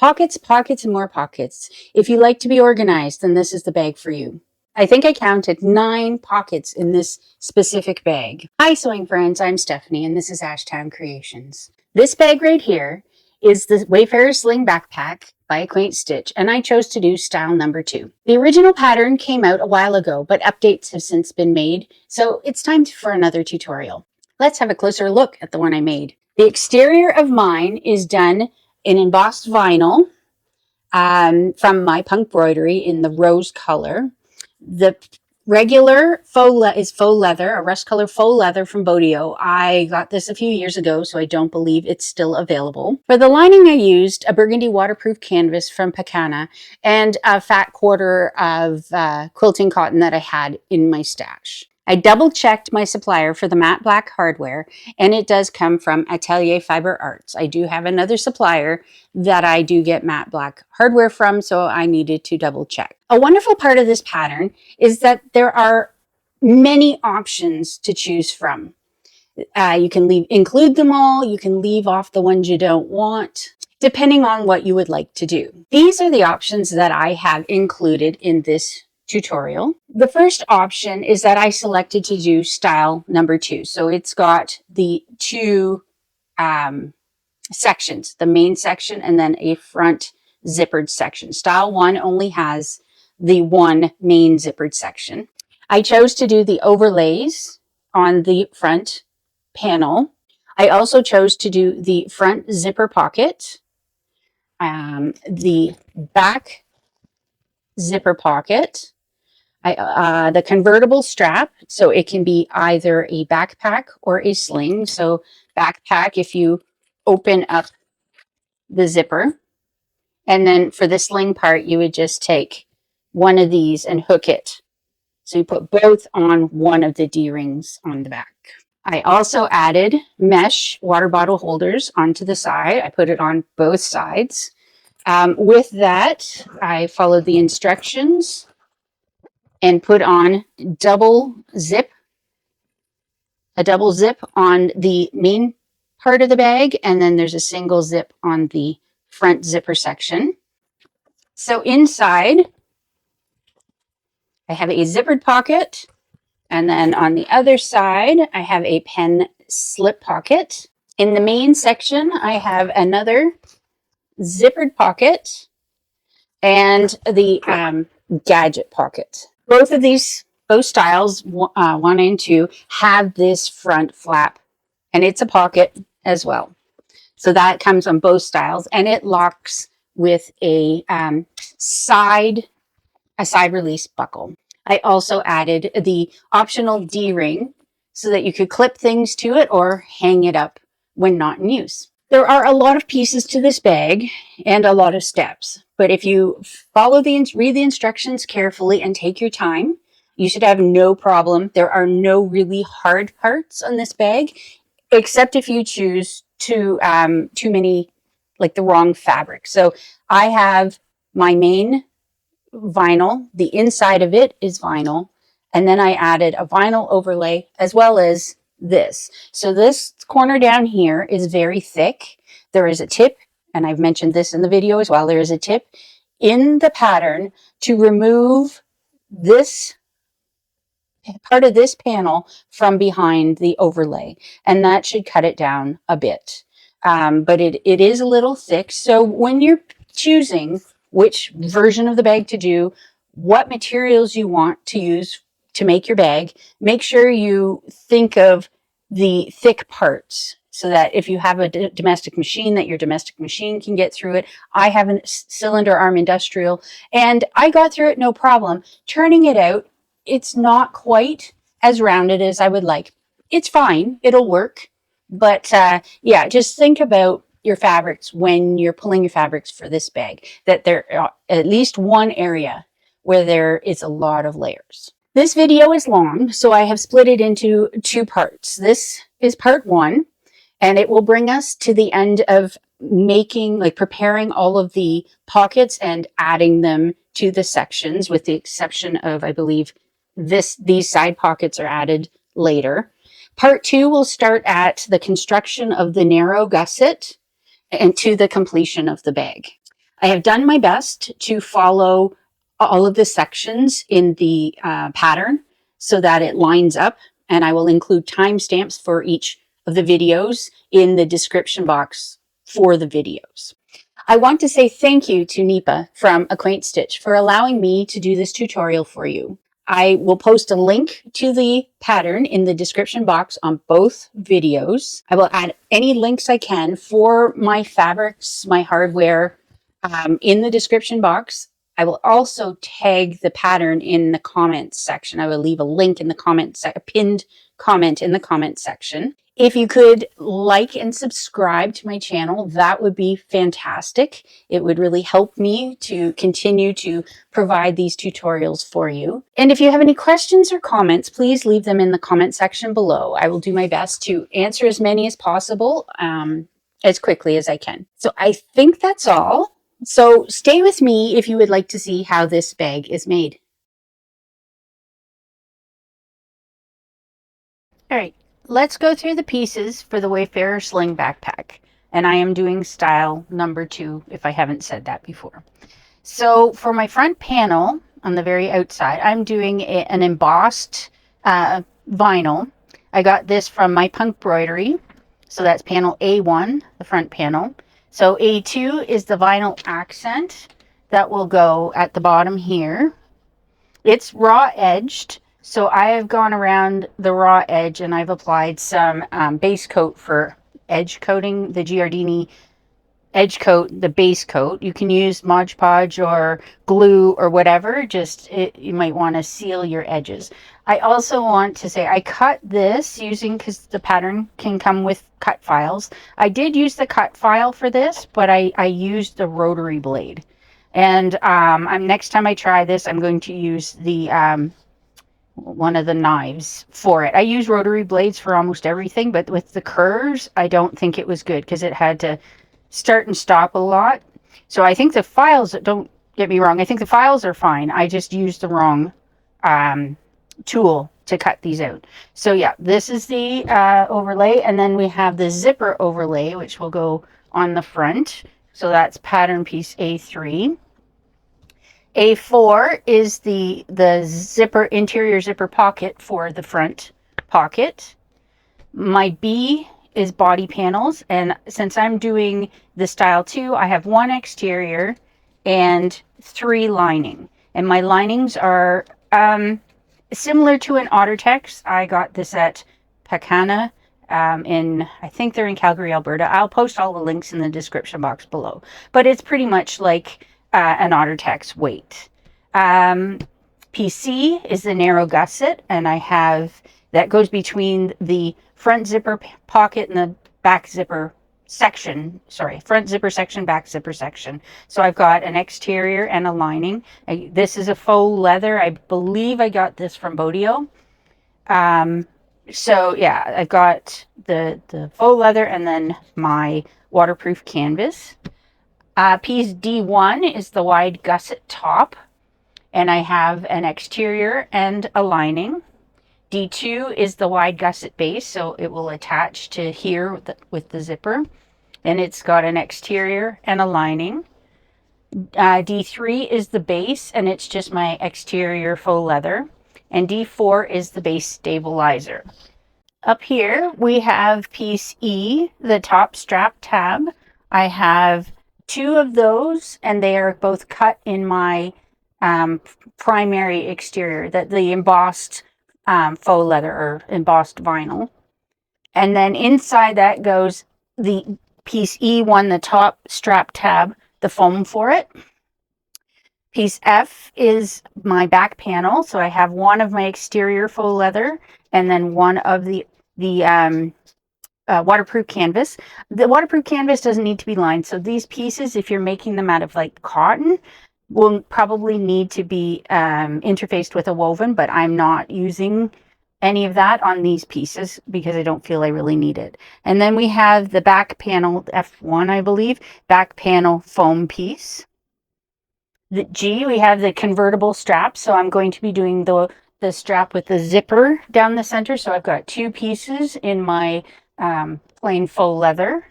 Pockets, pockets, and more pockets. If you like to be organized, then this is the bag for you. I think I counted 9 pockets in this specific bag. Hi sewing friends, I'm Stephanie and this is Ashtown Creations. This bag right here is the Wayfarer Sling Backpack by A Quaint Stitch, and I chose to do style number 2. The original pattern came out a while ago, but updates have since been made, so it's time for another tutorial. Let's have a closer look at the one I made. The exterior of mine is done in embossed vinyl from my punk broidery in the rose color. The regular is faux leather, a rust color faux leather from Bodio. I got this a few years ago, so I don't believe it's still available. For the lining, I used a burgundy waterproof canvas from Pacana and a fat quarter of quilting cotton that I had in my stash. I double checked my supplier for the matte black hardware, and it does come from Atelier Fiber Arts. I do have another supplier that I do get matte black hardware from, so I needed to double check. A wonderful part of this pattern is that there are many options to choose from. You can include them all, you can leave off the ones you don't want, depending on what you would like to do. These are the options that I have included in this tutorial. The first option is that I selected to do style number 2. So it's got the 2 sections, the main section and then a front zippered section. Style 1 only has the 1 main zippered section. I chose to do the overlays on the front panel. I also chose to do the front zipper pocket, the back zipper pocket, the convertible strap, so it can be either a backpack or a sling. So backpack, if you open up the zipper, and then for the sling part, you would just take one of these and hook it. So you put both on one of the D-rings on the back. I also added mesh water bottle holders onto the side. I put it on both sides. With that, I followed the instructions and put on a double zip on the main part of the bag, and then there's a single zip on the front zipper section. So inside, I have a zippered pocket, and then on the other side, I have a pen slip pocket. In the main section, I have another zippered pocket and the Gadget pocket. Both styles, 1 and 2, have this front flap, and it's a pocket as well. So that comes on both styles, and it locks with a side release buckle. I also added the optional D-ring so that you could clip things to it or hang it up when not in use. There are a lot of pieces to this bag and a lot of steps, but if you read the instructions carefully and take your time, you should have no problem. There are no really hard parts on this bag, except if you choose too many, like the wrong fabric. So I have my main vinyl. The inside of it is vinyl, and then I added a vinyl overlay as well as this. So this corner down here is very thick. There is a tip, and I've mentioned this in the video as well. There is a tip in the pattern to remove this part of this panel from behind the overlay, and that should cut it down a bit. But it is a little thick. So when you're choosing which version of the bag to do, what materials you want to use to make your bag, make sure you think of the thick parts so that if you have a domestic machine, that your domestic machine can get through it. I have a cylinder arm industrial, and I got through it no problem. Turning it out, it's not quite as rounded as I would like. It's fine, it'll work. But yeah, just think about your fabrics when you're pulling your fabrics for this bag, that there are at least one area where there is a lot of layers. This video is long, so I have split it into 2 parts. This is part 1, and it will bring us to the end of preparing all of the pockets and adding them to the sections, with the exception of, I believe, these side pockets are added later. Part 2 will start at the construction of the narrow gusset and to the completion of the bag. I have done my best to follow all of the sections in the pattern so that it lines up, and I will include timestamps for each of the videos in the description box for the videos. I want to say thank you to Nipa from Acquaint Stitch for allowing me to do this tutorial for you. I will post a link to the pattern in the description box on both videos. I will add any links I can for my fabrics, my hardware, in the description box. I will also tag the pattern in the comments section. I will leave a link in the comments, a pinned comment in the comments section. If you could like and subscribe to my channel, that would be fantastic. It would really help me to continue to provide these tutorials for you. And if you have any questions or comments, please leave them in the comment section below. I will do my best to answer as many as possible, as quickly as I can. So I think that's all. So stay with me if you would like to see how this bag is made. All right, let's go through the pieces for the Wayfarer Sling Backpack. And I am doing style number 2, if I haven't said that before. So for my front panel on the very outside, I'm doing an embossed vinyl. I got this from My Punk Broidery. So that's panel A1, the front panel. So A2 is the vinyl accent that will go at the bottom here. It's raw edged. So I have gone around the raw edge and I've applied some base coat for edge coating, the Giardini edge coat, the base coat. You can use Mod Podge or glue or whatever, you might want to seal your edges. I also want to say I cut this because the pattern can come with cut files. I did use the cut file for this, but I used the rotary blade. And next time I try this, I'm going to use the one of the knives for it. I use rotary blades for almost everything, but with the curves, I don't think it was good because it had to start and stop a lot. So I think the files, don't get me wrong, I think the files are fine. I just used the wrong tool to cut these out. So yeah, this is the overlay, and then we have the zipper overlay, which will go on the front. So that's pattern piece A3. A4 is the zipper, interior zipper pocket for the front pocket. My B is body panels, and since I'm doing the style 2, I have 1 exterior and 3 lining, and my linings are similar to an Ottertex. I got this at Pacana I think they're in Calgary, Alberta. I'll post all the links in the description box below, but it's pretty much like an Ottertex weight. PC is the narrow gusset, and I have that goes between the front zipper pocket and the back zipper section. Sorry, front zipper section, back zipper section. So I've got an exterior and a lining. This is a faux leather. I believe I got this from Bodio. So yeah, I've got the faux leather and then my waterproof canvas. Piece D1 is the wide gusset top, and I have an exterior and a lining. D2 is the wide gusset base, so it will attach to here with the zipper, and it's got an exterior and a lining. D3 is the base, and it's just my exterior faux leather, and D4 is the base stabilizer. Up here we have piece E, the top strap tab. I have 2 of those, and they are both cut in my primary exterior, the embossed faux leather or embossed vinyl. And then inside that goes the piece E1, the top strap tab, the foam for it. Piece F is my back panel. So I have 1 of my exterior faux leather and then 1 of the waterproof canvas. The waterproof canvas doesn't need to be lined. So these pieces, if you're making them out of like cotton, will probably need to be interfaced with a woven, but I'm not using any of that on these pieces because I don't feel I really need it. And then we have the back panel, F1, I believe, back panel foam piece. The G, we have the convertible strap. So I'm going to be doing the strap with the zipper down the center. So I've got 2 pieces in my plain faux leather.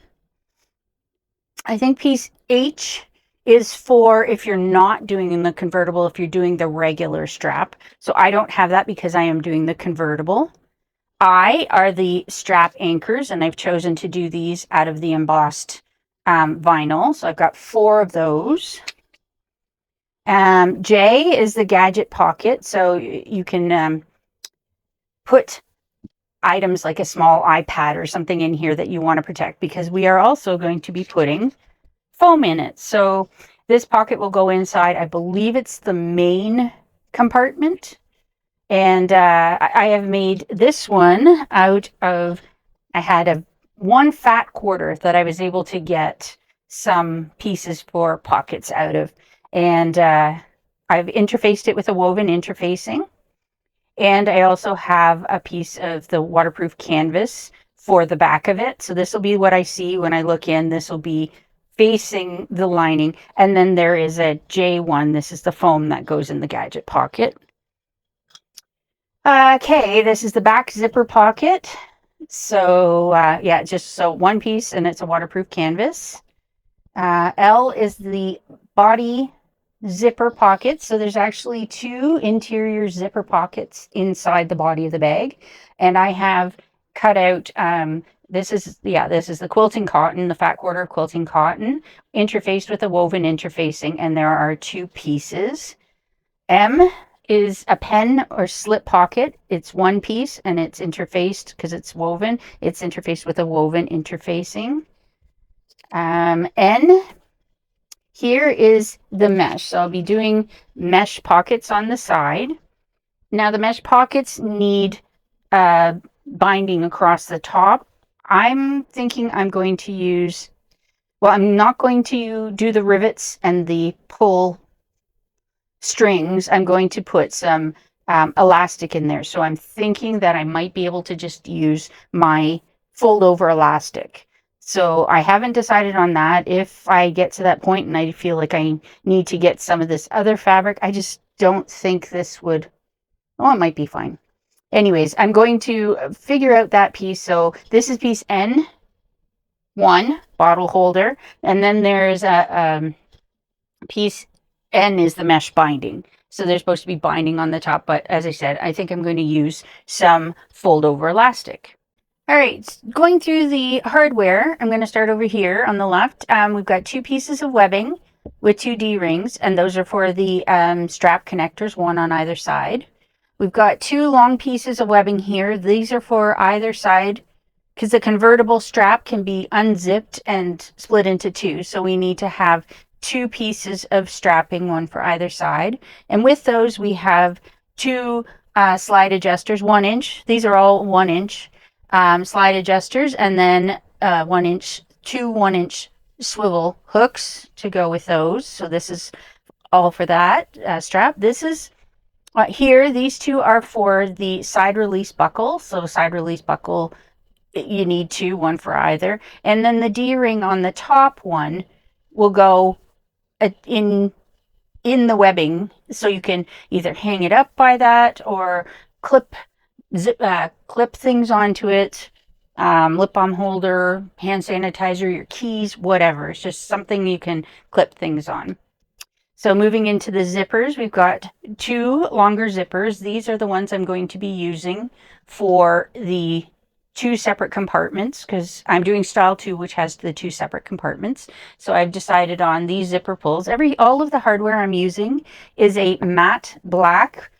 I think piece H is for if you're not doing the convertible, if you're doing the regular strap. So I don't have that because I am doing the convertible. I are the strap anchors, and I've chosen to do these out of the embossed vinyl. So I've got 4 of those. J is the gadget pocket. So you can put items like a small iPad or something in here that you want to protect, because we are also going to be putting foam in it. So this pocket will go inside, I believe it's the main compartment. And I have made this one out of, I had one fat quarter that I was able to get some pieces for pockets out of. And I've interfaced it with a woven interfacing. And I also have a piece of the waterproof canvas for the back of it. So this will be what I see when I look in. This will be facing the lining. And then there is a J1. This is the foam that goes in the gadget pocket. Okay, this is the back zipper pocket. So yeah, just so one piece, and it's a waterproof canvas. L is the body zipper pocket. So there's actually 2 interior zipper pockets inside the body of the bag. And I have cut out, this is the quilting cotton, the fat quarter quilting cotton, interfaced with a woven interfacing, and there are 2 pieces. M is a pen or slip pocket. It's 1 piece, and it's interfaced because it's woven. It's interfaced with a woven interfacing. N, here is the mesh. So I'll be doing mesh pockets on the side. Now the mesh pockets need binding across the top. I'm thinking I'm going to use, well, I'm not going to do the rivets and the pull strings. I'm going to put some elastic in there. So I'm thinking that I might be able to just use my fold over elastic. So I haven't decided on that. If I get to that point and I feel like I need to get some of this other fabric, I just don't think this would, well, it might be fine. Anyways, I'm going to figure out that piece. So this is piece N1, bottle holder. And then there's a piece N is the mesh binding. So there's supposed to be binding on the top. But as I said, I think I'm going to use some fold over elastic. All right, going through the hardware, I'm going to start over here on the left. We've got 2 pieces of webbing with 2 D-rings, and those are for the strap connectors, 1 on either side. We've got 2 long pieces of webbing here. These are for either side because the convertible strap can be unzipped and split into 2. So we need to have 2 pieces of strapping, 1 for either side. And with those, we have 2 slide adjusters, 1 inch. These are all 1 inch. Slide adjusters, and then 1 inch, 2 1-inch swivel hooks to go with those. So this is all for that strap. This is here, these 2 are for the side release buckle. So side release buckle, you need 2, 1 for either. And then the D-ring on the top one will go in the webbing, so you can either hang it up by that or clip things onto it, lip balm holder, hand sanitizer, your keys, whatever. It's just something you can clip things on. So moving into the zippers, we've got 2 longer zippers. These are the ones I'm going to be using for the 2 separate compartments, because I'm doing style 2, which has the 2 separate compartments. So I've decided on these zipper pulls. All of the hardware I'm using is a matte black,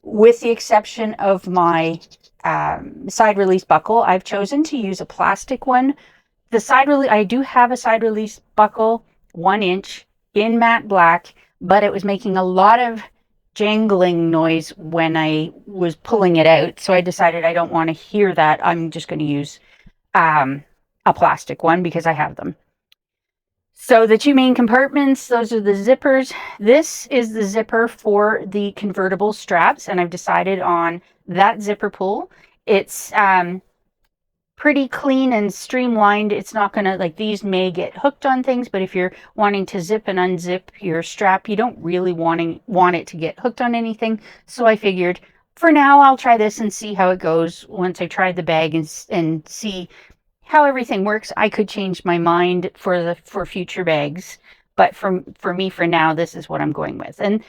with the exception of my side release buckle. I've chosen to use a plastic one. I do have a side release buckle, 1 inch in matte black, but it was making a lot of jangling noise when I was pulling it out. So I decided I don't want to hear that. I'm just going to use a plastic one because I have them. So the 2 main compartments, those are the zippers. This is the zipper for the convertible straps, and I've decided on that zipper pull. It's pretty clean and streamlined. It's not going to, like, these may get hooked on things, but if you're wanting to zip and unzip your strap, you don't really want it to get hooked on anything. So I figured for now I'll try this and see how it goes once I try the bag and see how everything works. I could change my mind for future bags, but for me for now, this is what I'm going with. And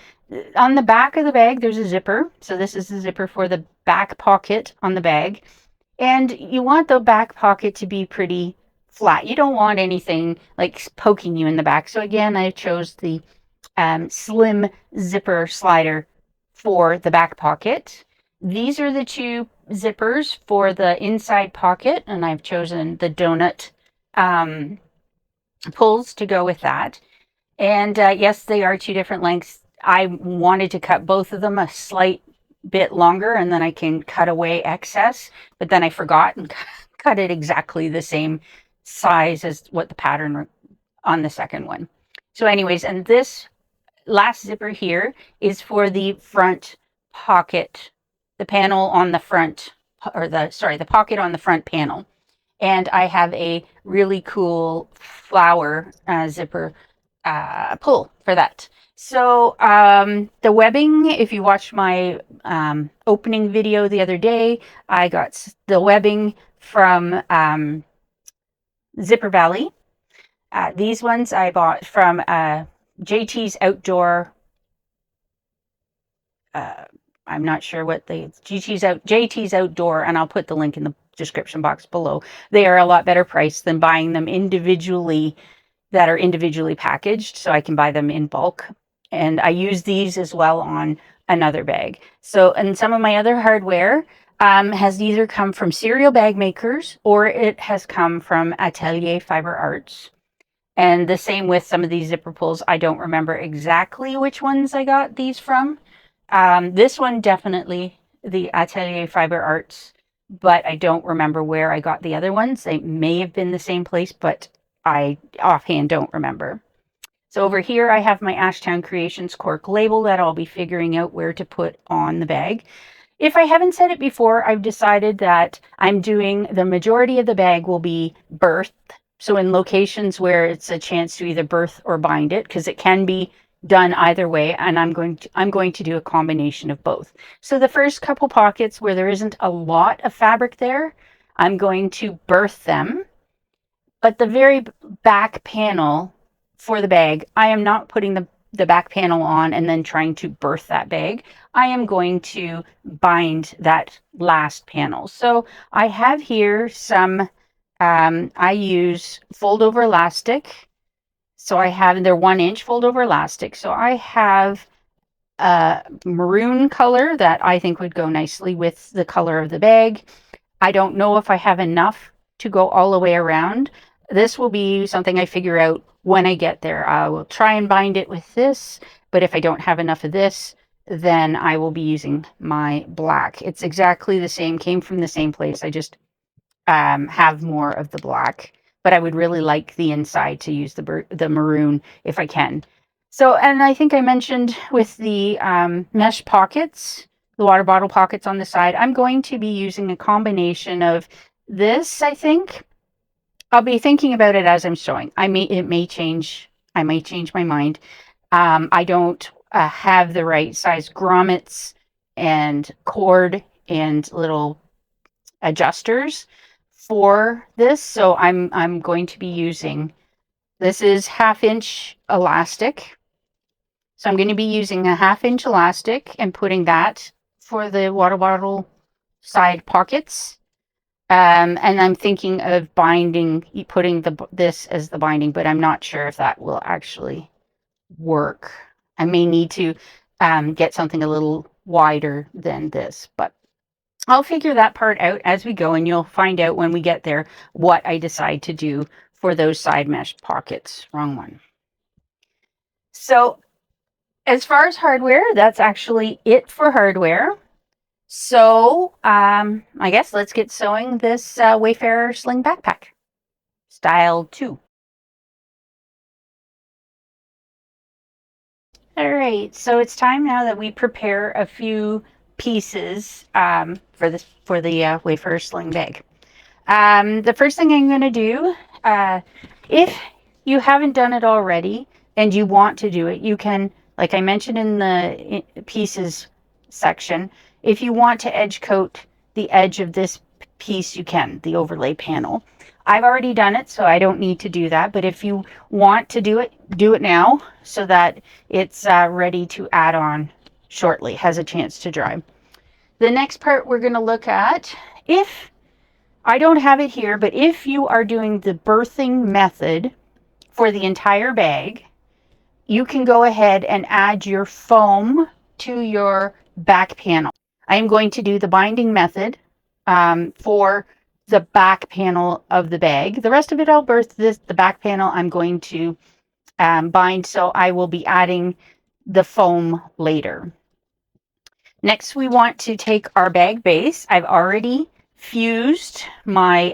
on the back of the bag, there's a zipper. So this is the zipper for the back pocket on the bag. And you want the back pocket to be pretty flat. You don't want anything like poking you in the back. So again, I chose the slim zipper slider for the back pocket. These are the two zippers for the inside pocket, and I've chosen the donut pulls to go with that. And yes, they are two different lengths. I wanted to cut both of them a slight bit longer, and then I can cut away excess, but then I forgot and cut it exactly the same size as what the pattern on the second one. So anyways, and this last zipper here is for the front pocket, the panel on the front, or the pocket on the front panel. And I have a really cool flower zipper pull for that. So the webbing, if you watched my opening video the other day, I got the webbing from Zipper Valley. These ones I bought from JT's Outdoor. I'm not sure what the JT's Outdoor, and I'll put the link in the description box below. They are a lot better priced than buying them individually, that are individually packaged, so I can buy them in bulk. And I use these as well on another bag. So, and some of my other hardware has either come from cereal bag makers or it has come from Atelier Fiber Arts. And the same with some of these zipper pulls. I don't remember exactly which ones I got these from. This one definitely the Atelier Fiber Arts, but I don't remember where I got the other ones. They may have been the same place, but I offhand don't remember. So over here I have my Ashtown Creations cork label that I'll be figuring out where to put on the bag. If I haven't said it before, I've decided that I'm doing the majority of the bag will be birth. So in locations where it's a chance to either birth or bind it, because it can be done either way, and I'm going to do a combination of both. So the first couple pockets where there isn't a lot of fabric there, I'm going to birth them. But the very back panel for the bag, I am not putting the back panel on and then trying to birth that bag. I am going to bind that last panel. So I have here some, I use fold over elastic. So I have, they're 1 inch fold over elastic. So I have a maroon color that I think would go nicely with the color of the bag. I don't know if I have enough to go all the way around. This will be something I figure out when I get there. I will try and bind it with this, but if I don't have enough of this, then I will be using my black. It's exactly the same, came from the same place. I just have more of the black, but I would really like the inside to use the maroon if I can. So, and I think I mentioned with the mesh pockets, the water bottle pockets on the side, I'm going to be using a combination of this, I think. I'll be thinking about it as I'm showing. I may change my mind. I don't have the right size grommets and cord and little adjusters for this, so I'm going to be using, this is 1/2 inch elastic. So I'm going to be using a 1/2 inch elastic and putting that for the water bottle side pockets. And I'm thinking of putting this as the binding, but I'm not sure if that will actually work. I may need to get something a little wider than this, but I'll figure that part out as we go, and you'll find out when we get there what I decide to do for those side mesh pockets. Wrong one. So as far as hardware, that's actually it for hardware. So, I guess let's get sewing this Wayfarer Sling Backpack, style 2. All right, so it's time now that we prepare a few pieces for the Wayfarer Sling bag. The first thing I'm going to do, if you haven't done it already and you want to do it, you can, like I mentioned in the pieces section, if you want to edge coat the edge of this piece, you can, the overlay panel. I've already done it, so I don't need to do that. But if you want to do it now so that it's ready to add on shortly, has a chance to dry. The next part we're going to look at, if I don't have it here, but if you are doing the birthing method for the entire bag, you can go ahead and add your foam to your back panel. I am going to do the binding method for the back panel of the bag. The rest of it I'll birth. The back panel I'm going to bind, so I will be adding the foam later. Next, we want to take our bag base. I've already fused my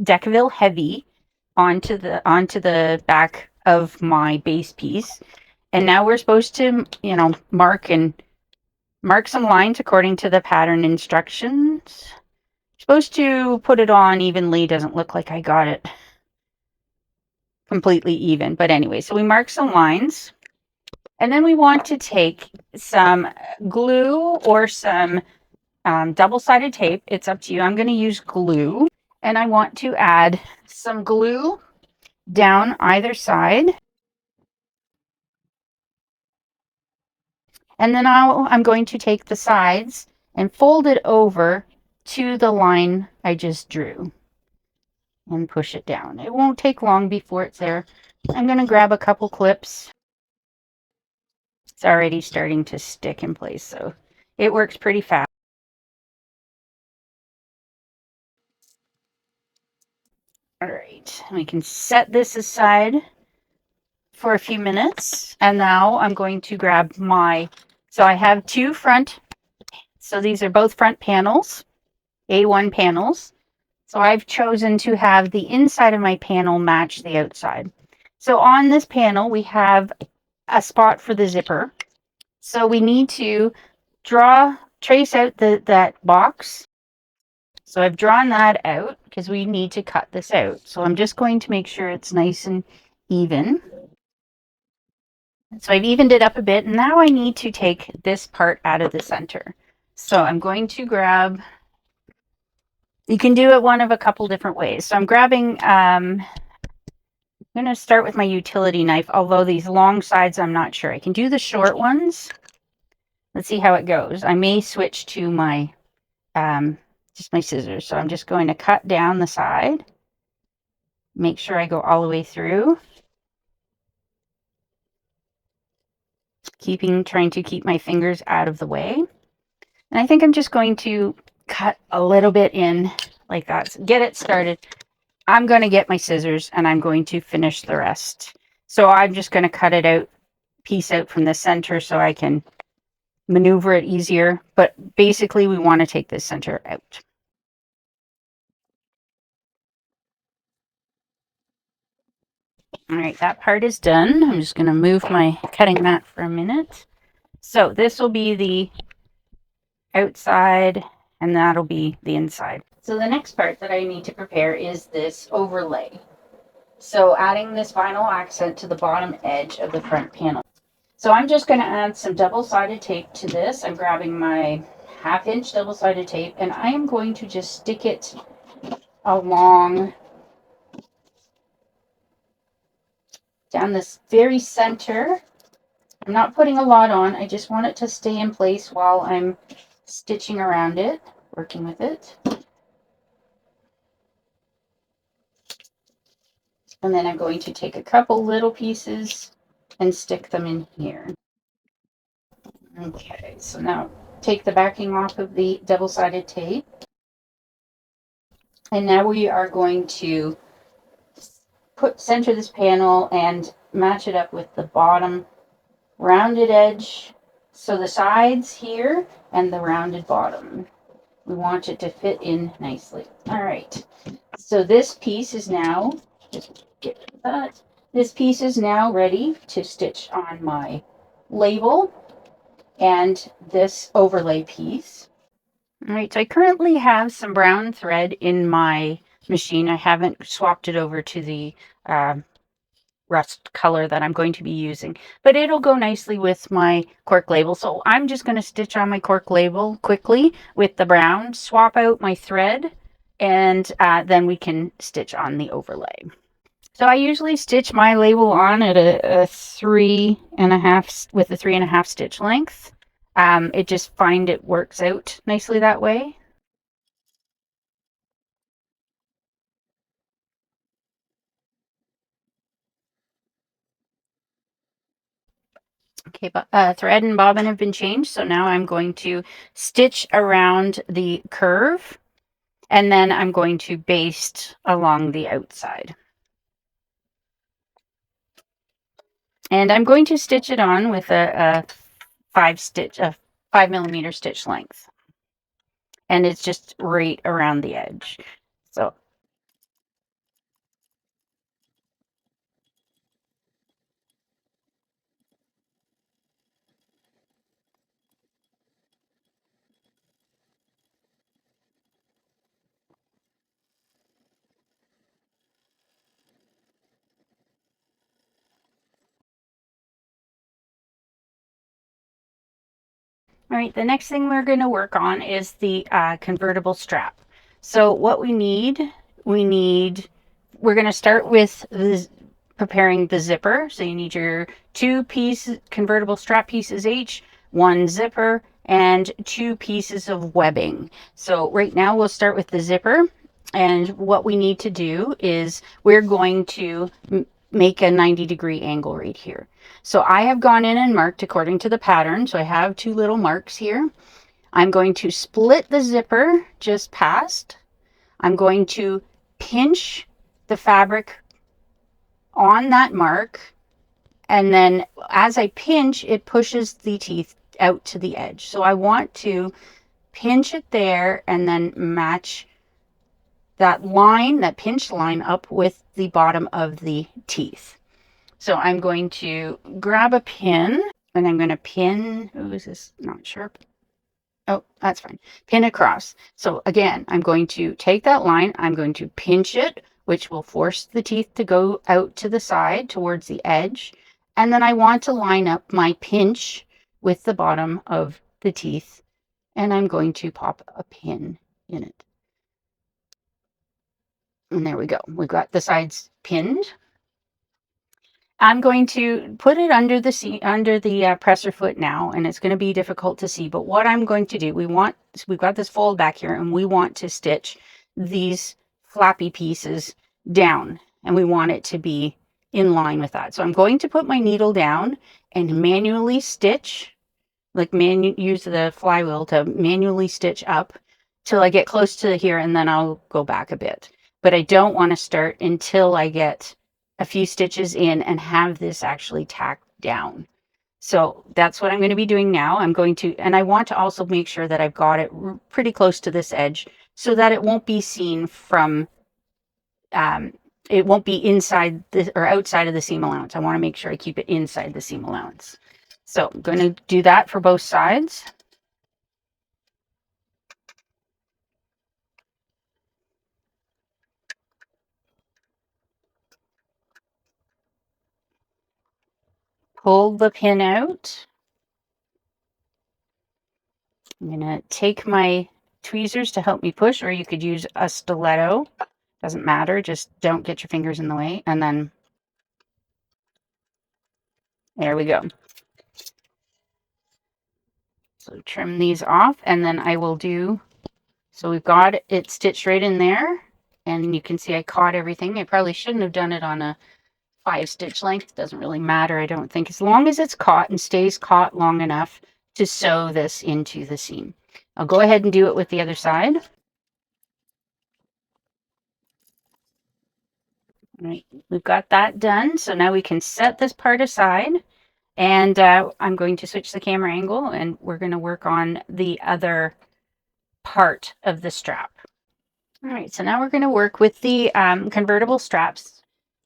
Decaville Heavy onto the back of my base piece. And now we're supposed to, mark some lines according to the pattern instructions. Supposed to put it on evenly. Doesn't look like I got it completely even. But anyway, so we mark some lines. And then we want to take some glue or some double-sided tape. It's up to you. I'm going to use glue. And I want to add some glue down either side. And then I'm going to take the sides and fold it over to the line I just drew and push it down. It won't take long before it's there. I'm going to grab a couple clips. It's already starting to stick in place, so it works pretty fast. All right, we can set this aside for a few minutes. And now I'm going to grab so I have two front, so these are both front panels, A1 panels. So I've chosen to have the inside of my panel match the outside. So on this panel, we have a spot for the zipper. So we need to trace out that box. So I've drawn that out because we need to cut this out. So I'm just going to make sure it's nice and even. So I've evened it up a bit. And now I need to take this part out of the center. So I'm going to grab, you can do it one of a couple different ways. So I'm grabbing, I'm going to start with my utility knife, although these long sides, I'm not sure. I can do the short ones. Let's see how it goes. I may switch to my, just my scissors. So I'm just going to cut down the side. Make sure I go all the way through. Trying to keep my fingers out of the way. And I think I'm just going to cut a little bit in like that. So get it started. I'm going to get my scissors and I'm going to finish the rest. So I'm just going to cut it out, piece out from the center so I can maneuver it easier. But basically we want to take this center out. All right, that part is done. I'm just going to move my cutting mat for a minute. So this will be the outside and that'll be the inside. So the next part that I need to prepare is this overlay. So adding this vinyl accent to the bottom edge of the front panel. So I'm just going to add some double-sided tape to this. I'm grabbing my 1/2 inch double-sided tape and I am going to just stick it along down this very center. I'm not putting a lot on. I just want it to stay in place while I'm stitching around it, working with it. And then I'm going to take a couple little pieces and stick them in here. Okay, so now take the backing off of the double-sided tape. And now we are going to center this panel and match it up with the bottom rounded edge. So the sides here and the rounded bottom. We want it to fit in nicely. All right, so this piece is now, just get rid of that. This piece is now ready to stitch on my label and this overlay piece. All right, so I currently have some brown thread in my machine. I haven't swapped it over to the rust color that I'm going to be using, but it'll go nicely with my cork label. So I'm just going to stitch on my cork label quickly with the brown, swap out my thread, and then we can stitch on the overlay. So I usually stitch my label on at a 3.5 with a 3.5 stitch length. It just find it works out nicely that way. Okay, but thread and bobbin have been changed, so now I'm going to stitch around the curve, and then I'm going to baste along the outside. And I'm going to stitch it on with a 5 millimeter stitch length. And it's just right around the edge. So all right, the next thing we're going to work on is the convertible strap. So what we're going to start with preparing the zipper. So you need your 2-piece convertible strap pieces each, 1 zipper, and 2 pieces of webbing. So right now we'll start with the zipper. And what we need to do is we're going to make a 90-degree angle right here. So I have gone in and marked according to the pattern. So I have 2 little marks here. I'm going to split the zipper just past. I'm going to pinch the fabric on that mark. And then as I pinch, it pushes the teeth out to the edge. So I want to pinch it there and then match that line, that pinch line up with the bottom of the teeth. So I'm going to grab a pin and I'm going to pin, oh, is this not sharp? Oh, that's fine. Pin across. So again, I'm going to take that line, I'm going to pinch it, which will force the teeth to go out to the side towards the edge. And then I want to line up my pinch with the bottom of the teeth. And I'm going to pop a pin in it. And there we go. We've got the sides pinned. I'm going to put it under the presser foot now, and it's going to be difficult to see. But what I'm going to do, we've got this fold back here, and we want to stitch these flappy pieces down, and we want it to be in line with that. So I'm going to put my needle down and manually stitch, use the flywheel to manually stitch up till I get close to here, and then I'll go back a bit. But I don't want to start until I get a few stitches in and have this actually tacked down. So that's what I'm going to be doing now. And I want to also make sure that I've got it pretty close to this edge so that it won't be seen from, it won't be inside or outside of the seam allowance. I want to make sure I keep it inside the seam allowance. So I'm going to do that for both sides. Pull the pin out. I'm going to take my tweezers to help me push, or you could use a stiletto. Doesn't matter, just don't get your fingers in the way. And then there we go. So trim these off, and then I will do, so we've got it stitched right in there, and you can see I caught everything. I probably shouldn't have done it on a 5-stitch length. It doesn't really matter, I don't think, as long as it's caught and stays caught long enough to sew this into the seam. I'll go ahead and do it with the other side. All right, we've got that done. So now we can set this part aside, and I'm going to switch the camera angle, and we're going to work on the other part of the strap. All right, so now we're going to work with the convertible straps.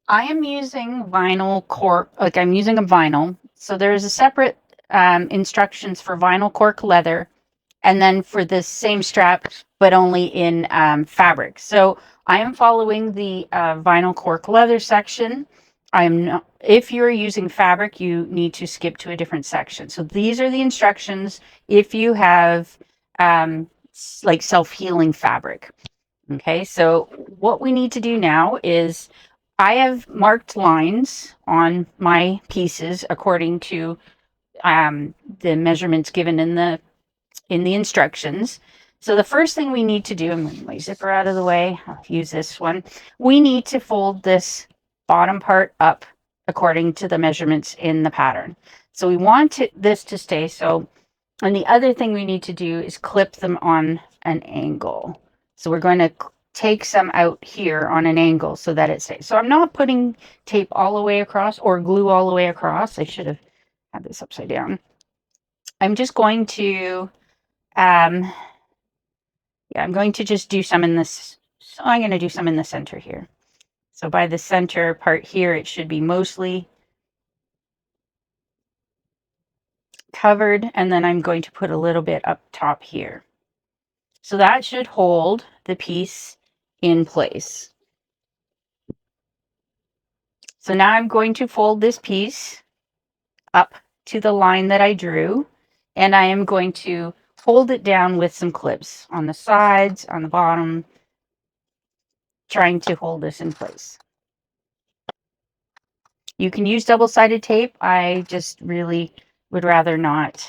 I am using vinyl cork, like I'm using a vinyl. So there's a separate instructions for vinyl cork leather, and then for the same strap, but only in fabric. So I am following the vinyl cork leather section. If you're using fabric, you need to skip to a different section. So these are the instructions if you have like self-healing fabric. Okay, so what we need to do now is I have marked lines on my pieces according to the measurements given in the instructions. So the first thing we need to do, I'm moving my zipper out of the way, I'll use this one. We need to fold this bottom part up according to the measurements in the pattern. So we want this to stay. So, and the other thing we need to do is clip them on an angle. So we're going to take some out here on an angle so that it stays. So I'm not putting tape all the way across or glue all the way across. I should have had this upside down. I'm just going to yeah, I'm going to just do some in this. So I'm going to do some in the center here. So by the center part here, it should be mostly covered. And then I'm going to put a little bit up top here. So that should hold the piece in place. So now I'm going to fold this piece up to the line that I drew. And I am going to hold it down with some clips on the sides, on the bottom, trying to hold this in place. You can use double-sided tape. I just really would rather not.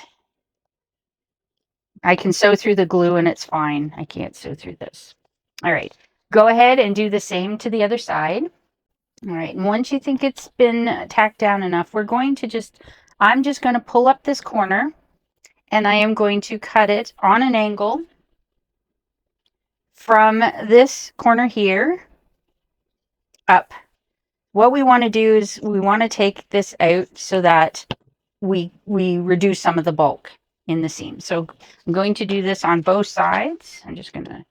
I can sew through the glue and it's fine. I can't sew through this. All right, go ahead and do the same to the other side. All right, and once you think it's been tacked down enough, I'm just going to pull up this corner and I am going to cut it on an angle from this corner here up. What we want to do is we want to take this out so that we reduce some of the bulk in the seam. So I'm going to do this on both sides. I'm just going to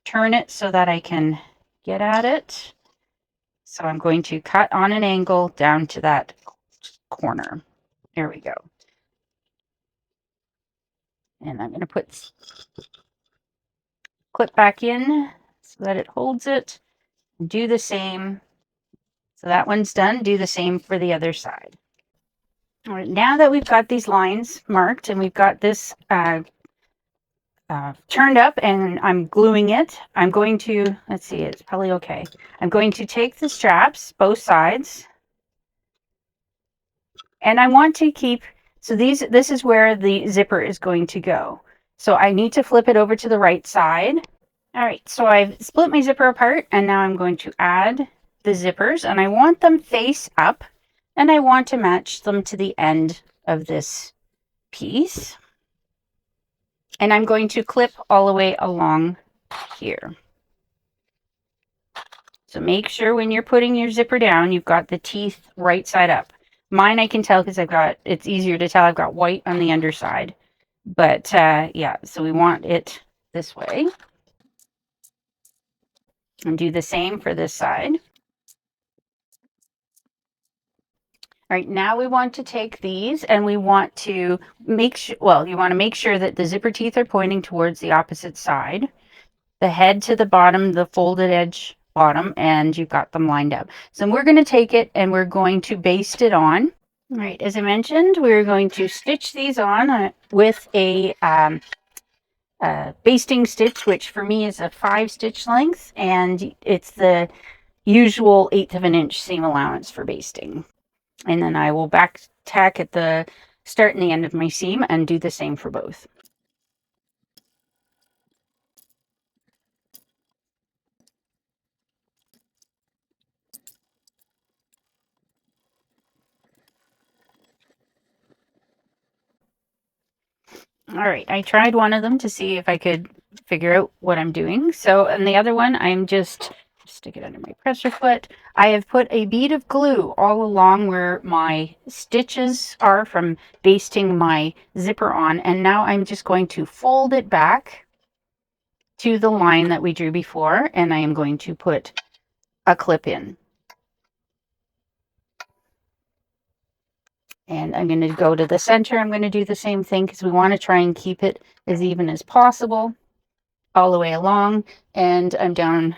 turn it so that I can get at it. So I'm going to cut on an angle down to that corner. There we go. And I'm going to put clip back in so that it holds it. Do the same. So that one's done. Do the same for the other side. All right, now that we've got these lines marked and we've got this turned up and I'm gluing it, I'm going to, let's see, it's probably okay. I'm going to take the straps, both sides, and I want to keep, so this is where the zipper is going to go. So I need to flip it over to the right side. All right, so I've split my zipper apart and now I'm going to add the zippers and I want them face up and I want to match them to the end of this piece. And I'm going to clip all the way along here. So make sure when you're putting your zipper down, you've got the teeth right side up. Mine I can tell because it's easier to tell I've got white on the underside. But yeah, so we want it this way. And do the same for this side. All right, now we want to take these and we want to make sure, well, you want to make sure that the zipper teeth are pointing towards the opposite side. The head to the bottom, the folded edge bottom, and you've got them lined up. So we're going to take it and we're going to baste it on. All right, as I mentioned, we're going to stitch these on with a basting stitch, which for me is a 5-stitch length, and it's the usual 1/8 of an inch seam allowance for basting. And then I will back tack at the start and the end of my seam and do the same for both. All right, I tried one of them to see if I could figure out what I'm doing. So, and the other one, I'm just stick it under my presser foot. I have put a bead of glue all along where my stitches are from basting my zipper on. And now I'm just going to fold it back to the line that we drew before. And I am going to put a clip in. And I'm going to go to the center. I'm going to do the same thing because we want to try and keep it as even as possible all the way along. And I'm down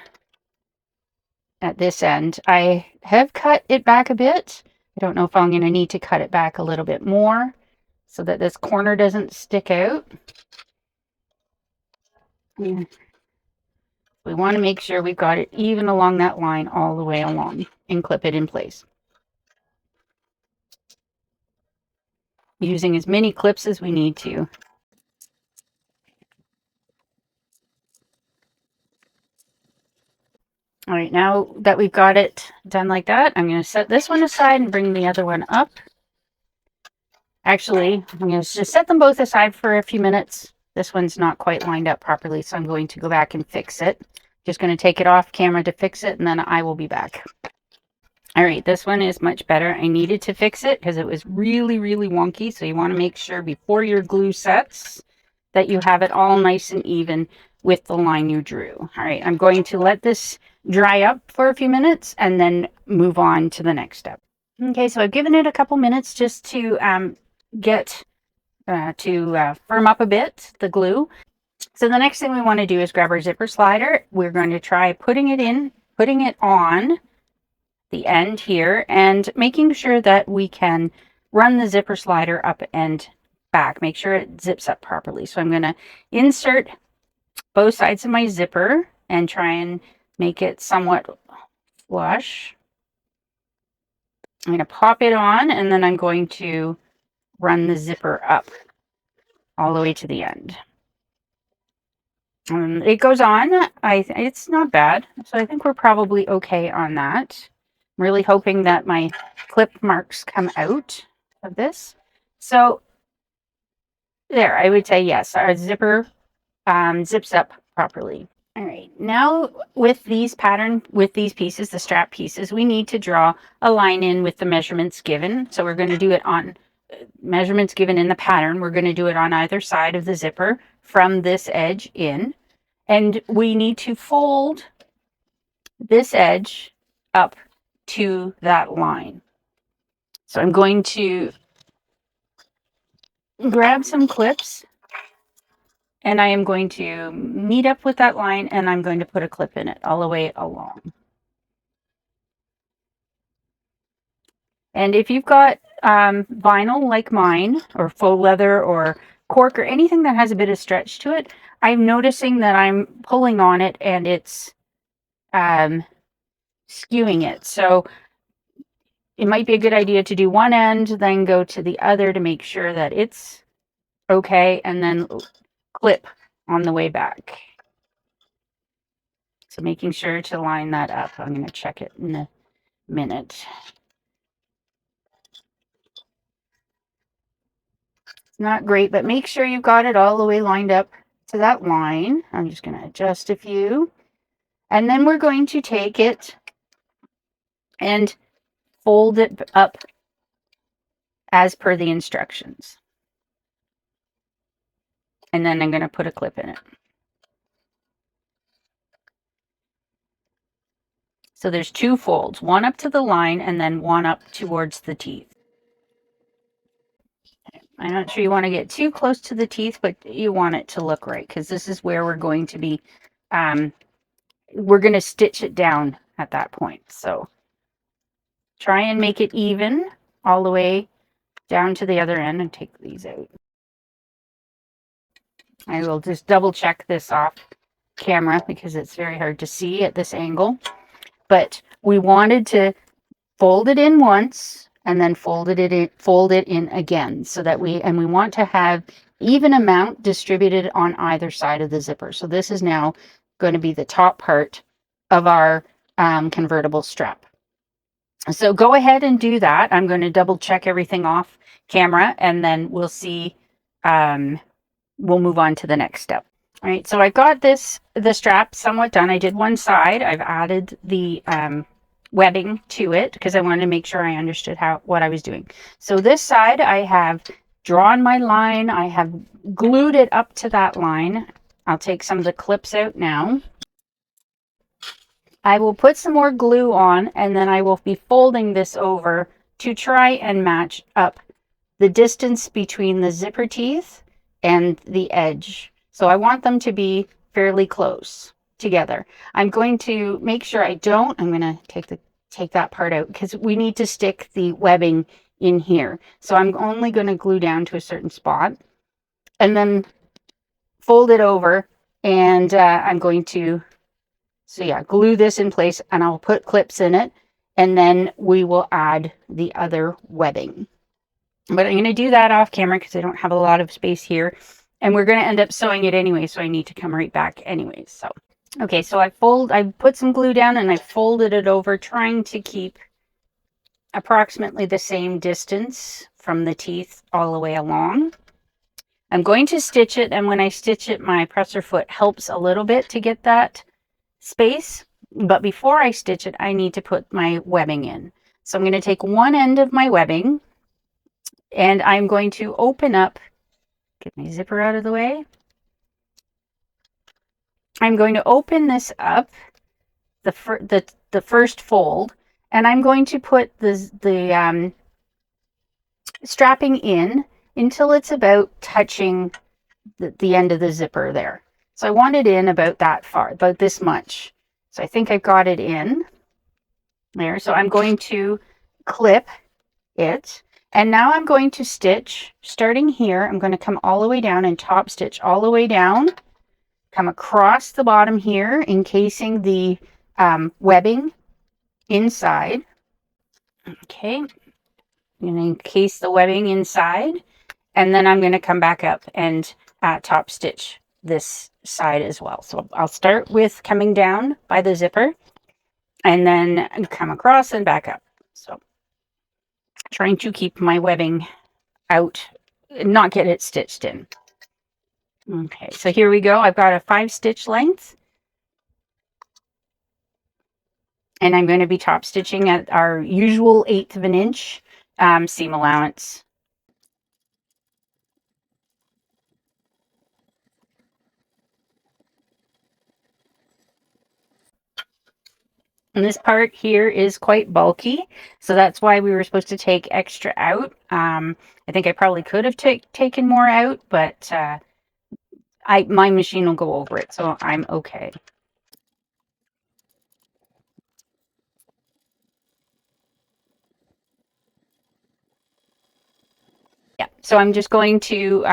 at this end. I have cut it back a bit. I don't know if I'm going to need to cut it back a little bit more so that this corner doesn't stick out. Yeah. We want to make sure we've got it even along that line all the way along and clip it in place. Using as many clips as we need to. All right, now that we've got it done like that, I'm going to set this one aside and bring the other one up. Actually, I'm going to just set them both aside for a few minutes. This one's not quite lined up properly, so I'm going to go back and fix it. Just going to take it off camera to fix it, and then I will be back. All right, this one is much better. I needed to fix it because it was really, really wonky, so you want to make sure before your glue sets that you have it all nice and even with the line you drew. All right, I'm going to let this dry up for a few minutes and then move on to the next step. Okay, so I've given it a couple minutes just to firm up a bit, the glue. So the next thing we want to do is grab our zipper slider. We're going to try putting it on the end here and making sure that we can run the zipper slider up and back. Make sure it zips up properly. So I'm going to insert both sides of my zipper and try and make it somewhat flush. I'm going to pop it on, and then I'm going to run the zipper up all the way to the end. It goes on. It's not bad. So I think we're probably okay on that. I'm really hoping that my clip marks come out of this. So there, I would say yes, our zipper zips up properly. All right, now with these pieces, the strap pieces, we need to draw a line in with the measurements given. So we're going to do it on measurements given in the pattern. We're going to do it on either side of the zipper from this edge in. And we need to fold this edge up to that line. So I'm going to grab some clips, and I am going to meet up with that line, and I'm going to put a clip in it all the way along. And if you've got vinyl like mine, or faux leather, or cork, or anything that has a bit of stretch to it, I'm noticing that I'm pulling on it and it's skewing it. So it might be a good idea to do one end, then go to the other to make sure that it's okay, and then clip on the way back. So making sure to line that up. I'm going to check it in a minute. It's not great, but make sure you've got it all the way lined up to that line. I'm just going to adjust a few. And then we're going to take it and fold it up as per the instructions. And then I'm going to put a clip in it. So there's two folds, one up to the line and then one up towards the teeth. I'm not sure you want to get too close to the teeth, but you want it to look right, because this is where we're going to be, we're going to stitch it down at that point. So try and make it even all the way down to the other end and take these out. I will just double check this off camera because it's very hard to see at this angle. But we wanted to fold it in once and then fold it in again, so that we want to have even amount distributed on either side of the zipper. So this is now going to be the top part of our convertible strap. So go ahead and do that. I'm going to double check everything off camera, and then we'll see, we'll move on to the next step. All right, so I got the strap somewhat done. I did one side. I've added the webbing to it because I wanted to make sure I understood what I was doing. So this side, I have drawn my line. I have glued it up to that line. I'll take some of the clips out now. I will put some more glue on, and then I will be folding this over to try and match up the distance between the zipper teeth and the edge. So I want them to be fairly close together. I'm going to make sure I'm going to take that part out because we need to stick the webbing in here. So I'm only going to glue down to a certain spot and then fold it over, and I'm going to So yeah, glue this in place and I'll put clips in it, and then we will add the other webbing. But I'm going to do that off camera because I don't have a lot of space here, and we're going to end up sewing it anyway, so I need to come right back anyways. So okay, so I put some glue down and I folded it over, trying to keep approximately the same distance from the teeth all the way along. I'm going to stitch it, and when I stitch it, my presser foot helps a little bit to get that space. But before I stitch it, I need to put my webbing in. So I'm going to take one end of my webbing, and I'm going to open up, get my zipper out of the way. I'm going to open this up, the first fold, and I'm going to put the strapping in until it's about touching the end of the zipper there. So I want it in about that far, about this much. So I think I've got it in there. So I'm going to clip it. And now I'm going to stitch, starting here, I'm going to come all the way down and top stitch all the way down, come across the bottom here, encasing the webbing inside. Okay, I'm going to encase the webbing inside, and then I'm going to come back up and top stitch this side as well. So I'll start with coming down by the zipper and then come across and back up. So trying to keep my webbing out, not get it stitched in. Okay, so here we go. I've got a 5 stitch length, and I'm going to be top stitching at our usual 1/8 of an inch seam allowance. And this part here is quite bulky, so that's why we were supposed to take extra out. I think I probably could have taken more out, but my machine will go over it, so I'm okay. Yeah, so I'm just going to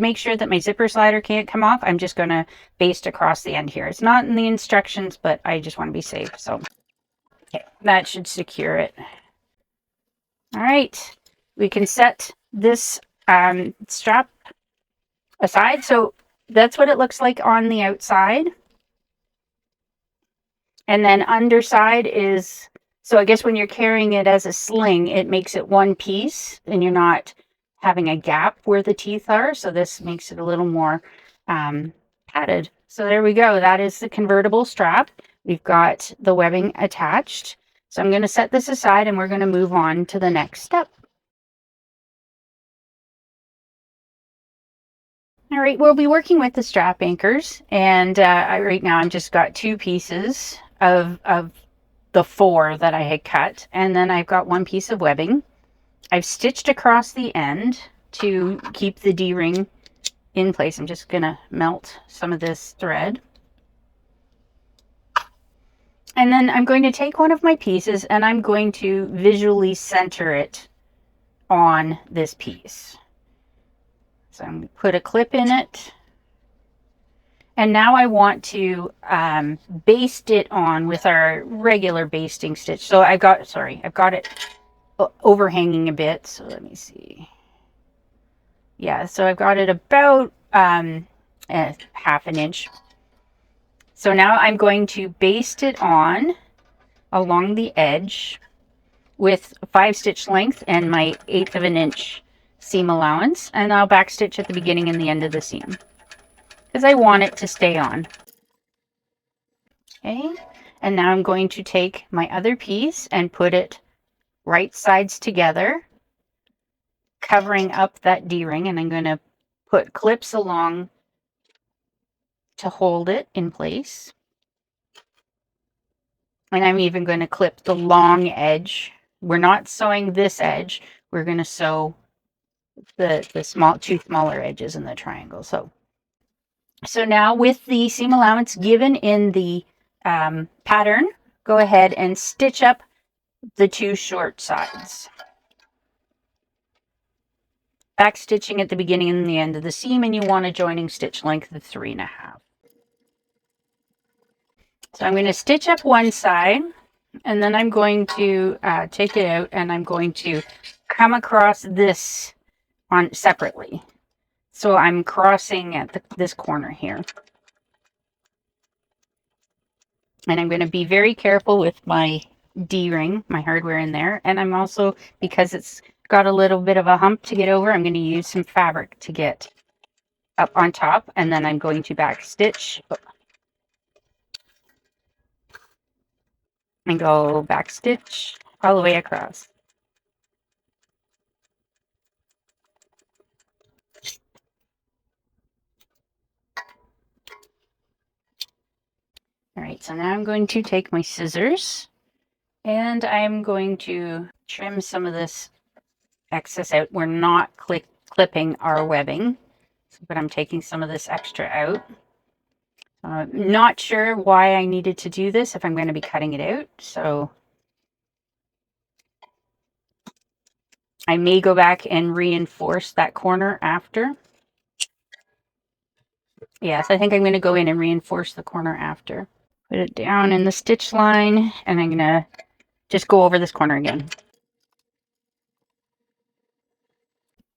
make sure that my zipper slider can't come off, I'm just going to baste across the end here. It's not in the instructions, but I just want to be safe. So okay, that should secure it. All right, we can set this strap aside. So that's what it looks like on the outside. And then underside is, so I guess when you're carrying it as a sling, it makes it one piece and you're not having a gap where the teeth are. So this makes it a little more padded. So there we go. That is the convertible strap. We've got the webbing attached. So I'm going to set this aside and we're going to move on to the next step. All right, we'll be working with the strap anchors, and right now I'm just got 2 pieces of the 4 that I had cut, and then I've got 1 piece of webbing. I've stitched across the end to keep the D-ring in place. I'm just gonna melt some of this thread. And then I'm going to take one of my pieces and I'm going to visually center it on this piece. So I'm going to put a clip in it. And now I want to baste it on with our regular basting stitch. So I've got it overhanging a bit. So let me see. Yeah, so I've got it about 1/2 an inch. So now I'm going to baste it on along the edge with 5 stitch length and my 1/8 of an inch seam allowance, and I'll back stitch at the beginning and the end of the seam because I want it to stay on. Okay, and now I'm going to take my other piece and put it right sides together, covering up that D-ring, and I'm going to put clips along to hold it in place. And I'm even going to clip the long edge. We're not sewing this edge. We're going to sew the 2 smaller edges in the triangle. So now with the seam allowance given in the pattern, go ahead and stitch up the 2 short sides. Back stitching at the beginning and the end of the seam, and you want a joining stitch length of 3.5. So I'm going to stitch up one side, and then I'm going to take it out, and I'm going to come across this on separately. So I'm crossing at this corner here. And I'm going to be very careful with my D-ring, my hardware in there. And I'm also, because it's got a little bit of a hump to get over, I'm going to use some fabric to get up on top. And then I'm going to back stitch and go back stitch all the way across. All right, so now I'm going to take my scissors and I'm going to trim some of this excess out. We're not clipping our webbing, but I'm taking some of this extra out. Not sure why I needed to do this if I'm going to be cutting it out, so I may go back and reinforce that corner after. Yes, I think I'm going to go in and reinforce the corner after. Put it down in the stitch line, and I'm going to just go over this corner again.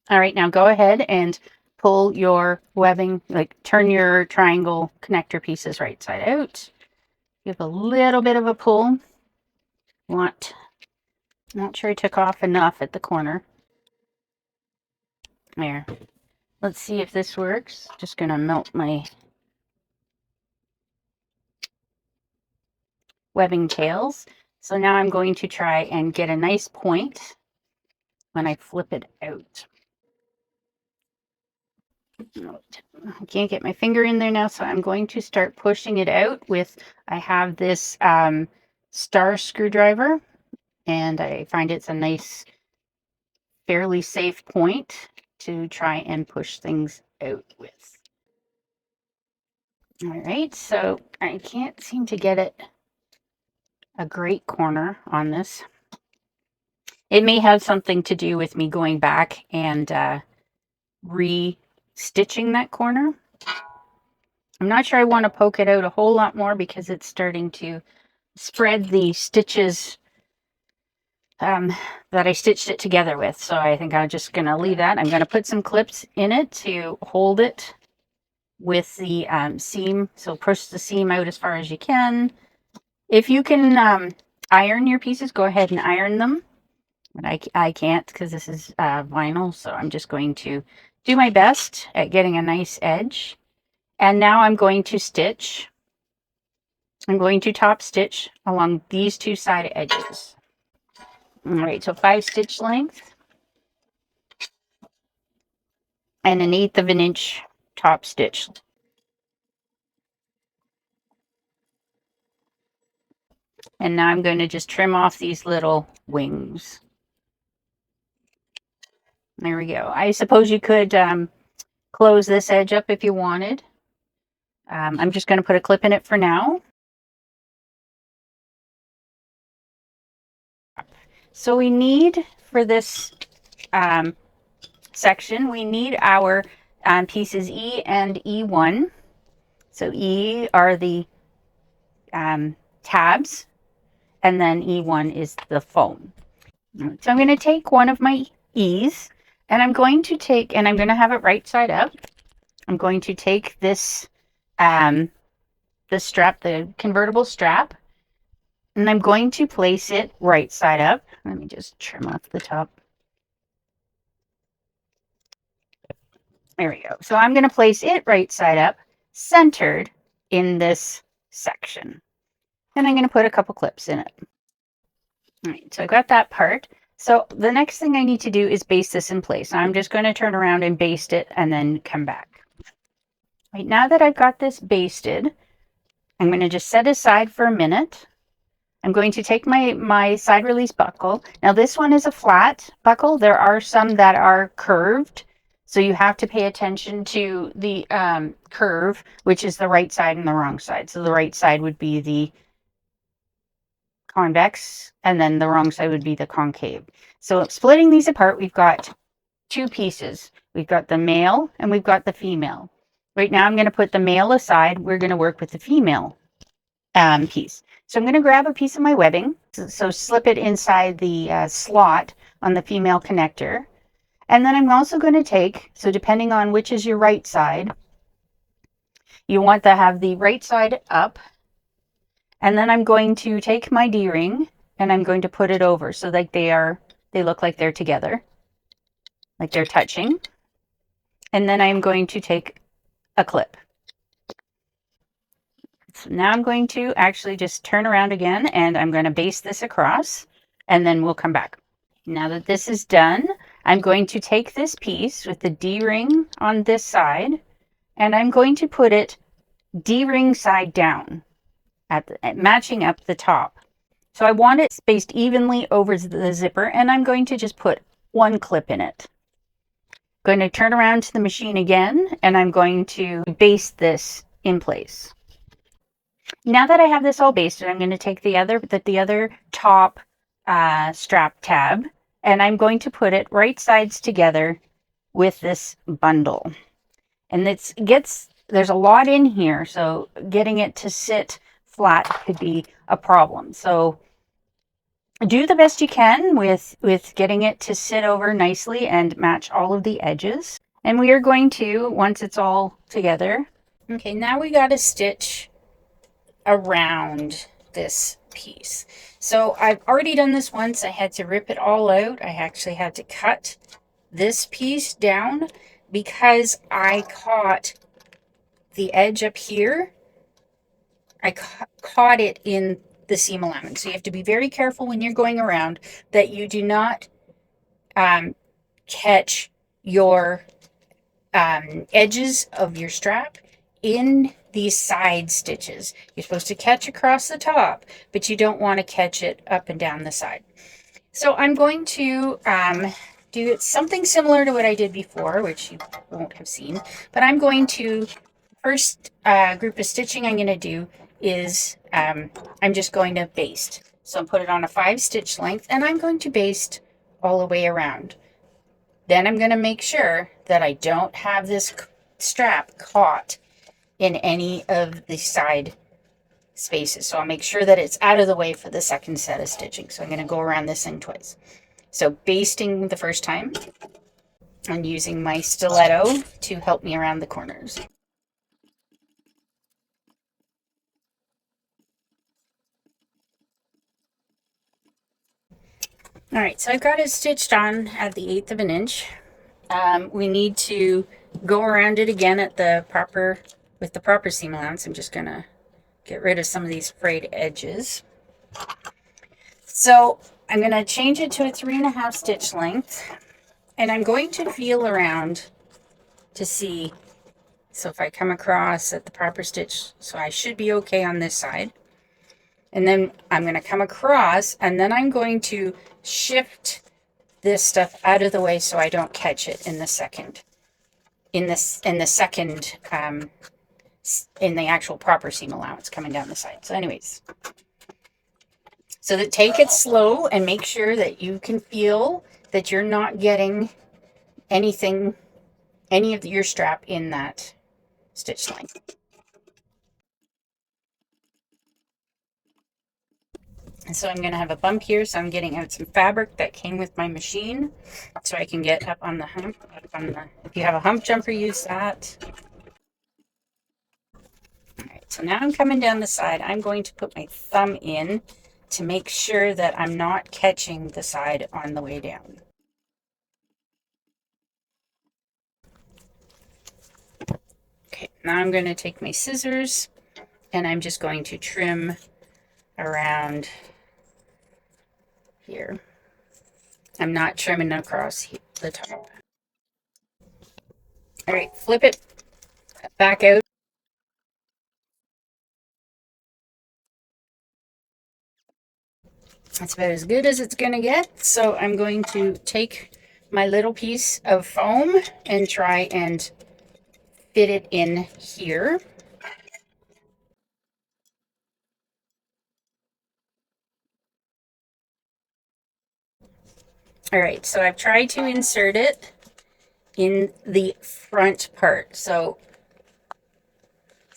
All right, now go ahead and pull your webbing, like turn your triangle connector pieces right side out. Give a little bit of a pull. Not sure I took off enough at the corner. There. Let's see if this works. Just going to melt my webbing tails. So now I'm going to try and get a nice point when I flip it out. I can't get my finger in there now, so I'm going to start pushing it out with, I have this star screwdriver, and I find it's a nice, fairly safe point to try and push things out with. All right, so I can't seem to get it a great corner on this. It may have something to do with me going back and re-stitching that corner. I'm not sure I want to poke it out a whole lot more because it's starting to spread the stitches that I stitched it together with. So I think I'm just going to leave that. I'm going to put some clips in it to hold it with the seam. So push the seam out as far as you can. If you can iron your pieces, go ahead and iron them. But I can't because this is vinyl. So I'm just going to do my best at getting a nice edge. And now I'm going to stitch. I'm going to top stitch along these two side edges. All right, so 5 stitch length and 1/8 of an inch top stitch. And now I'm going to just trim off these little wings. There we go. I suppose you could close this edge up if you wanted. I'm just going to put a clip in it for now. So we need, for this section, we need our pieces E and E1. So E are the tabs, and then E1 is the foam. So I'm going to take one of my E's, and I'm going to take, and I'm going to have it right side up. I'm going to take this, the strap, the convertible strap, and I'm going to place it right side up. Let me just trim off the top. There we go. So I'm going to place it right side up, centered in this section. And I'm going to put a couple clips in it. All right, so I got that part. So the next thing I need to do is baste this in place. I'm just going to turn around and baste it and then come back. Right, now that I've got this basted, I'm going to just set aside for a minute. I'm going to take my side release buckle. Now this one is a flat buckle. There are some that are curved. So you have to pay attention to the curve, which is the right side and the wrong side. So the right side would be the convex, and then the wrong side would be the concave. So splitting these apart, we've got 2 pieces. We've got the male and we've got the female. Right now I'm going to put the male aside. We're going to work with the female. piece. So I'm going to grab a piece of my webbing. So slip it inside the slot on the female connector. And then I'm also going to take, so depending on which is your right side, you want to have the right side up. And then I'm going to take my D-ring and I'm going to put it over so like they look like they're together, like they're touching. And then I'm going to take a clip. So now I'm going to actually just turn around again and I'm going to baste this across and then we'll come back. Now that this is done, I'm going to take this piece with the D-ring on this side and I'm going to put it D-ring side down at matching up the top. So I want it spaced evenly over the zipper and I'm going to just put one clip in it. I'm going to turn around to the machine again and I'm going to baste this in place. Now that I have this all basted, I'm going to take the other top strap tab and I'm going to put it right sides together with this bundle. And there's a lot in here, so getting it to sit flat could be a problem. So do the best you can with getting it to sit over nicely and match all of the edges. And we are going to, once it's all together, okay, now we got to stitch around this piece. So I've already done this once. I had to rip it all out. I actually had to cut this piece down because I caught the edge up here. I caught it in the seam allowance. So you have to be very careful when you're going around that you do not catch your edges of your strap in these side stitches. You're supposed to catch across the top, but you don't want to catch it up and down the side. So I'm going to do something similar to what I did before, which you won't have seen, but I'm going to, first group of stitching I'm going to do is I'm just going to baste. So I'm put it on a 5 stitch length and I'm going to baste all the way around. Then I'm going to make sure that I don't have this strap caught in any of the side spaces. So I'll make sure that it's out of the way for the second set of stitching. So I'm going to go around this thing twice. So basting the first time and using my stiletto to help me around the corners. All right, so I've got it stitched on at the 1/8 of an inch. We need to go around it again at with the proper seam allowance. I'm just gonna get rid of some of these frayed edges. So I'm gonna change it to a 3.5 stitch length, and I'm going to feel around to see. So if I come across at the proper stitch, so I should be okay on this side. And then I'm going to come across and then I'm going to shift this stuff out of the way so I don't catch it in the second, in the actual proper seam allowance coming down the side. So anyways, so that take it slow and make sure that you can feel that you're not getting any of your strap in that stitch length. And so I'm going to have a bump here, so I'm getting out some fabric that came with my machine so I can get up on the hump. If you have a hump jumper, use that. All right, so now I'm coming down the side. I'm going to put my thumb in to make sure that I'm not catching the side on the way down. Okay, now I'm going to take my scissors and I'm just going to trim around here. I'm not trimming across the top. All right, flip it back out. That's about as good as it's going to get. So I'm going to take my little piece of foam and try and fit it in here. All right, so I've tried to insert it in the front part. So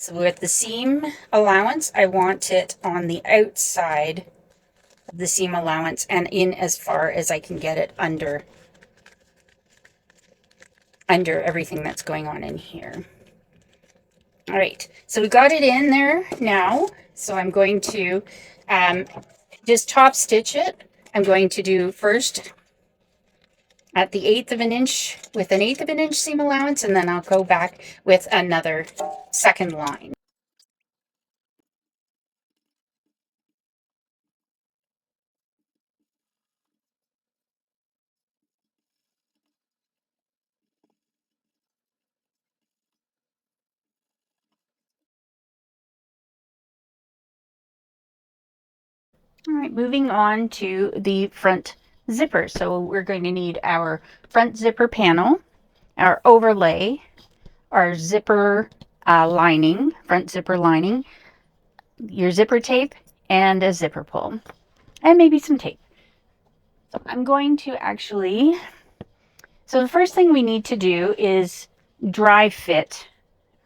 So with the seam allowance, I want it on the outside of the seam allowance and in as far as I can get it under everything that's going on in here. All right, so we got it in there now. So I'm going to just top stitch it. I'm going to do first at the 1/8 of an inch with an 1/8 of an inch seam allowance, and then I'll go back with another second line. All right, moving on to the front zipper. So we're going to need our front zipper panel, our overlay, our zipper lining, front zipper lining, your zipper tape, and a zipper pull, and maybe some tape. So I'm going to actually, so the first thing we need to do is dry fit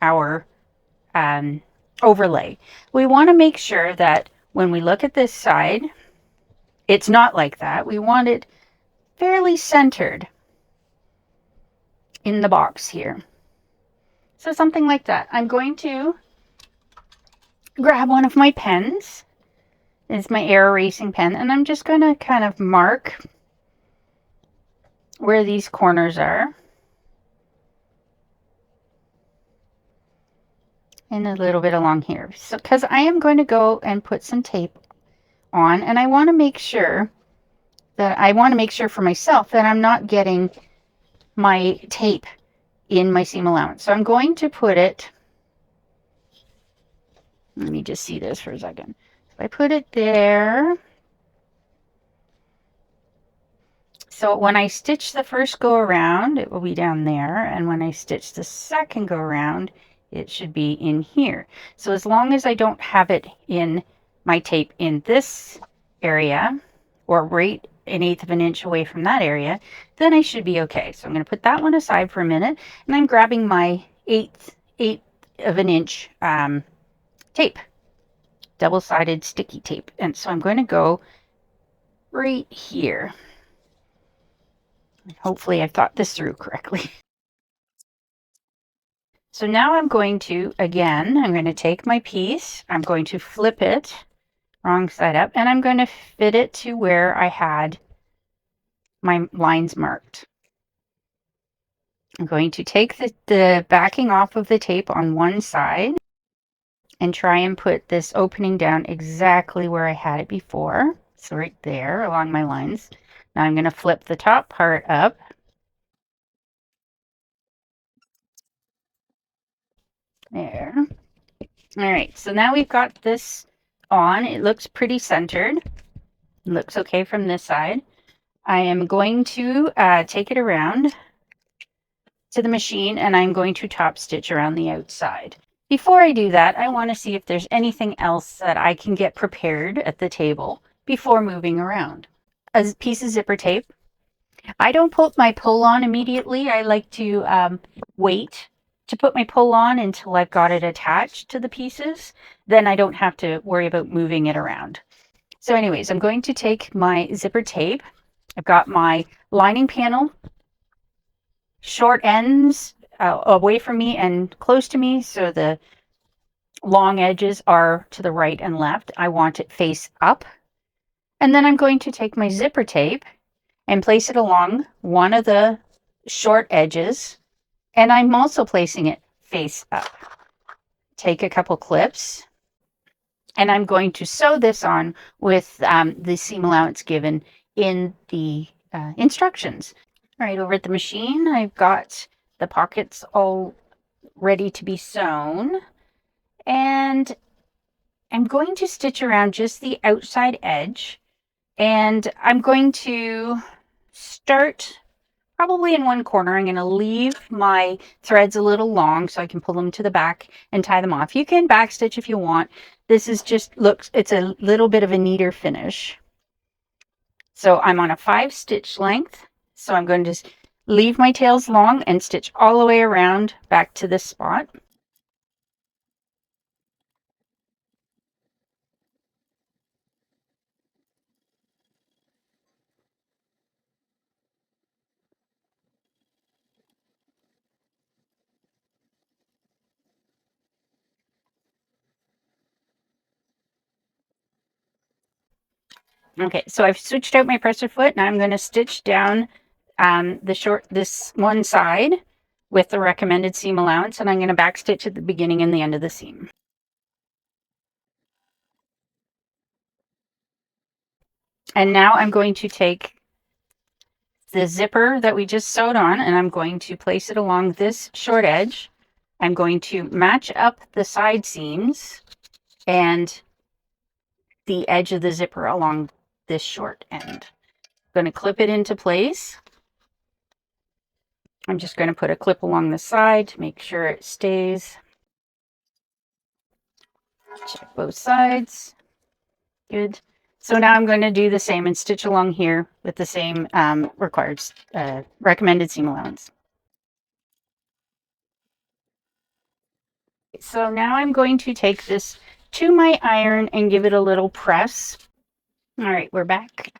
our overlay. We want to make sure that when we look at this side, it's not like that. We want it fairly centered in the box here. So something like that. I'm going to grab one of my pens. It's my air erasing pen, and I'm just going to kind of mark where these corners are. And a little bit along here. So, because I am going to go and put some tape on, and I want to make sure for myself that I'm not getting my tape in my seam allowance. So I'm going to put it, let me just see this for a second. So I put it there. So when I stitch the first go around, it will be down there. And when I stitch the second go around, it should be in here. So as long as I don't have it in my tape in this area, or right 1/8 of an inch away from that area, then I should be okay. So I'm going to put that one aside for a minute, and I'm grabbing my 1/8 of an inch tape, double-sided sticky tape. And so I'm going to go right here. Hopefully I thought this through correctly. So now I'm going to, again, I'm going to take my piece, I'm going to flip it wrong side up, and I'm going to fit it to where I had my lines marked. I'm going to take the backing off of the tape on one side and try and put this opening down exactly where I had it before. So right there along my lines. Now I'm going to flip the top part up. There. All right, so now we've got this on. It looks pretty centered. It looks okay from this side. I am going to take it around to the machine, and I'm going to top stitch around the outside. Before I do that, I want to see if there's anything else that I can get prepared at the table before moving around. A piece of zipper tape. I don't put my pull on immediately. I like to wait to put my pull on until I've got it attached to the pieces. Then I don't have to worry about moving it around. So anyways, I'm going to take my zipper tape. I've got my lining panel, short ends away from me and close to me, so the long edges are to the right and left. I want it face up. And then I'm going to take my zipper tape and place it along one of the short edges, and I'm also placing it face up. Take a couple clips, and I'm going to sew this on with the seam allowance given in the instructions. All right, over at the machine, I've got the pockets all ready to be sewn, and I'm going to stitch around just the outside edge, and I'm going to start probably in one corner. I'm going to leave my threads a little long so I can pull them to the back and tie them off. You can backstitch if you want. This is just, it's a little bit of a neater finish. So I'm on a 5 stitch length. So I'm going to just leave my tails long and stitch all the way around back to this spot. Okay, so I've switched out my presser foot, and I'm going to stitch down this one side with the recommended seam allowance, and I'm going to back stitch at the beginning and the end of the seam. And now I'm going to take the zipper that we just sewed on, and I'm going to place it along this short edge. I'm going to match up the side seams and the edge of the zipper along this short end. I'm going to clip it into place. I'm just going to put a clip along the side to make sure it stays. Check both sides. Good. So now I'm going to do the same and stitch along here with the same recommended seam allowance. So now I'm going to take this to my iron and give it a little press. All right, we're back.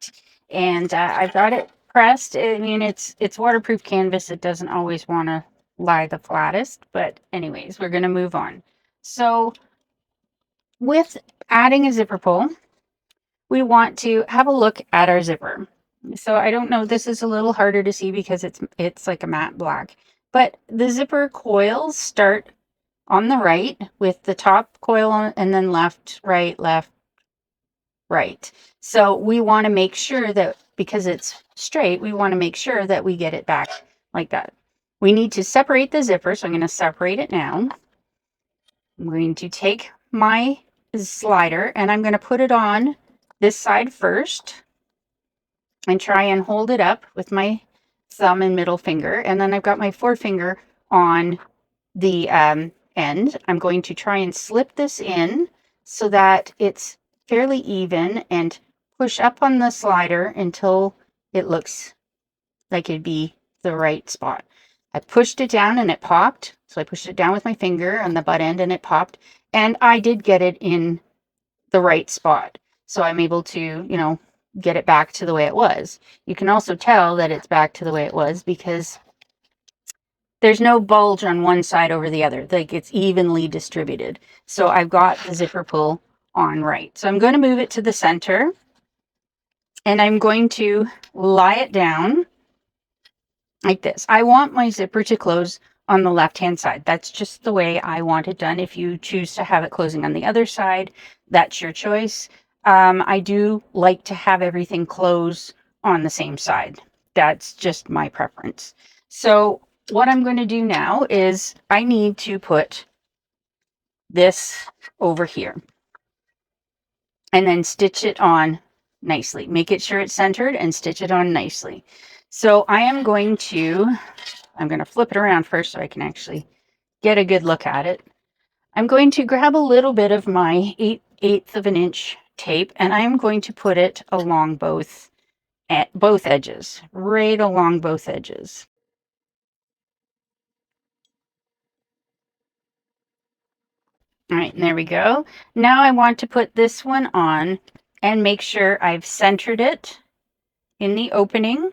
And I've got it pressed. I mean, it's waterproof canvas. It doesn't always want to lie the flattest. But anyways, we're going to move on. So with adding a zipper pull, we want to have a look at our zipper. So I don't know, this is a little harder to see because it's like a matte black. But the zipper coils start on the right with the top coil on, and then left, right, left, right. So we want to make sure that because it's straight, we want to make sure that we get it back like that. We need to separate the zipper, so I'm going to separate it now. I'm going to take my slider and I'm going to put it on this side first and try and hold it up with my thumb and middle finger. And then I've got my forefinger on the end. I'm going to try and slip this in so that it's fairly even and push up on the slider until it looks like it'd be the right spot. I pushed it down and it popped. So I pushed it down with my finger on the butt end and it popped. And I did get it in the right spot. So I'm able to, get it back to the way it was. You can also tell that it's back to the way it was because there's no bulge on one side over the other. Like it's evenly distributed. So I've got the zipper pull on right. So I'm going to move it to the center and I'm going to lie it down like this. I want my zipper to close on the left-hand side. That's just the way I want it done. If you choose to have it closing on the other side, that's your choice. I do like to have everything close on the same side. That's just my preference. So what I'm going to do now is I need to put this over here and then stitch it on nicely. Make it sure it's centered and stitch it on nicely. So I'm going to flip it around first so I can actually get a good look at it. I'm going to grab a little bit of my 1/8 of an inch tape and I'm going to put it along both edges, right along both edges. All right, and there we go. Now I want to put this one on and make sure I've centered it in the opening,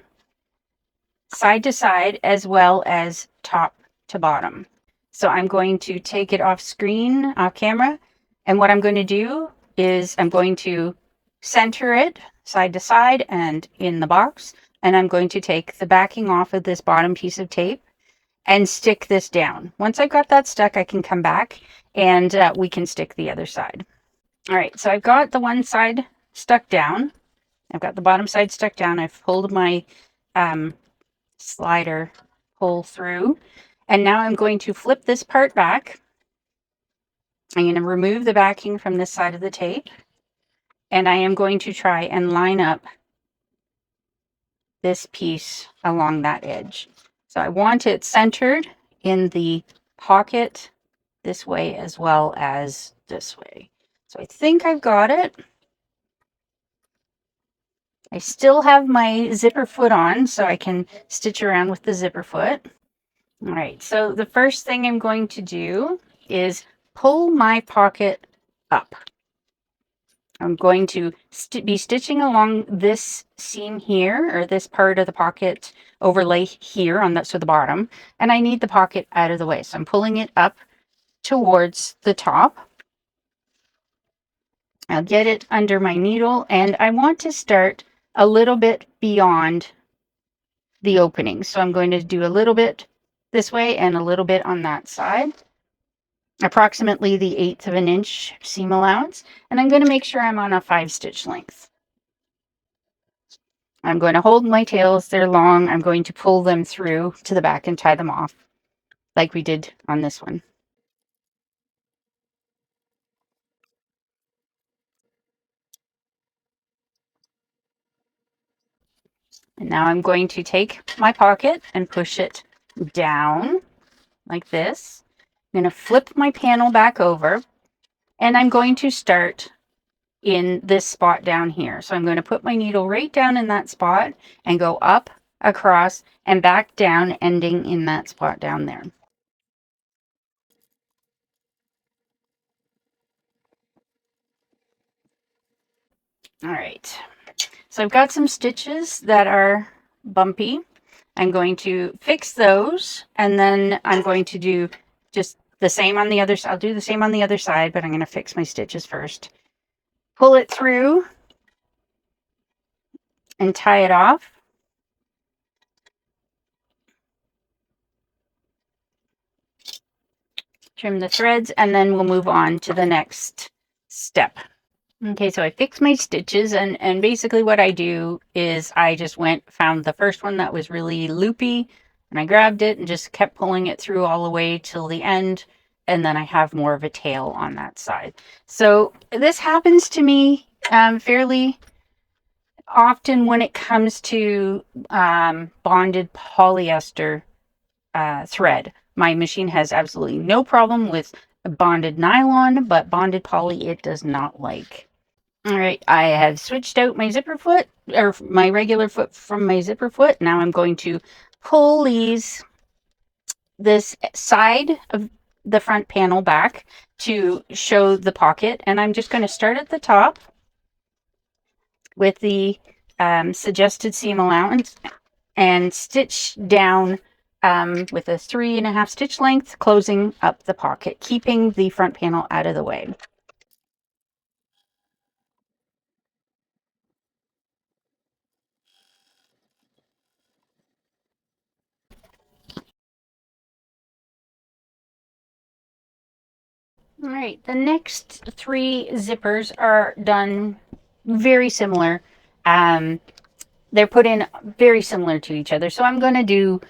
side to side, as well as top to bottom. So I'm going to take it off screen, off camera, and what I'm going to do is I'm going to center it side to side and in the box, and I'm going to take the backing off of this bottom piece of tape and stick this down. Once I've got that stuck, I can come back and we can stick the other side. All right, so I've got the one side stuck down. I've got the bottom side stuck down. I've pulled my slider pull through. And now I'm going to flip this part back. I'm going to remove the backing from this side of the tape. And I am going to try and line up this piece along that edge. So I want it centered in the pocket this way as well as this way. So I think I've got it. I still have my zipper foot on so I can stitch around with the zipper foot. All right, so the first thing I'm going to do is pull my pocket up. I'm going to be stitching along this seam here, or this part of the pocket overlay here on the bottom, and I need the pocket out of the way. So I'm pulling it up towards the top. I'll get it under my needle, and I want to start a little bit beyond the opening. So I'm going to do a little bit this way and a little bit on that side, approximately the 1/8 of an inch seam allowance. And I'm going to make sure I'm on a 5-stitch length. I'm going to hold my tails, they're long. I'm going to pull them through to the back and tie them off like we did on this one. And now I'm going to take my pocket and push it down like this. I'm going to flip my panel back over, and I'm going to start in this spot down here. So I'm going to put my needle right down in that spot and go up, across, and back down, ending in that spot down there. All right. So I've got some stitches that are bumpy. I'm going to fix those, and then I'm going to do just the same on the other side. I'll do the same on the other side, but I'm going to fix my stitches first. Pull it through and tie it off. Trim the threads, and then we'll move on to the next step. Okay, so I fixed my stitches, and basically what I do is I just found the first one that was really loopy, and I grabbed it and just kept pulling it through all the way till the end, and then I have more of a tail on that side. So this happens to me fairly often when it comes to bonded polyester thread. My machine has absolutely no problem with bonded nylon, but bonded poly it does not like. All right, I have switched out my zipper foot, or my regular foot from my zipper foot. Now I'm going to pull this side of the front panel back to show the pocket. And I'm just going to start at the top with the suggested seam allowance and stitch down with a 3.5 stitch length, closing up the pocket, keeping the front panel out of the way. All right, the next 3 zippers are done very similar. They're put in very similar to each other. So I'm going to do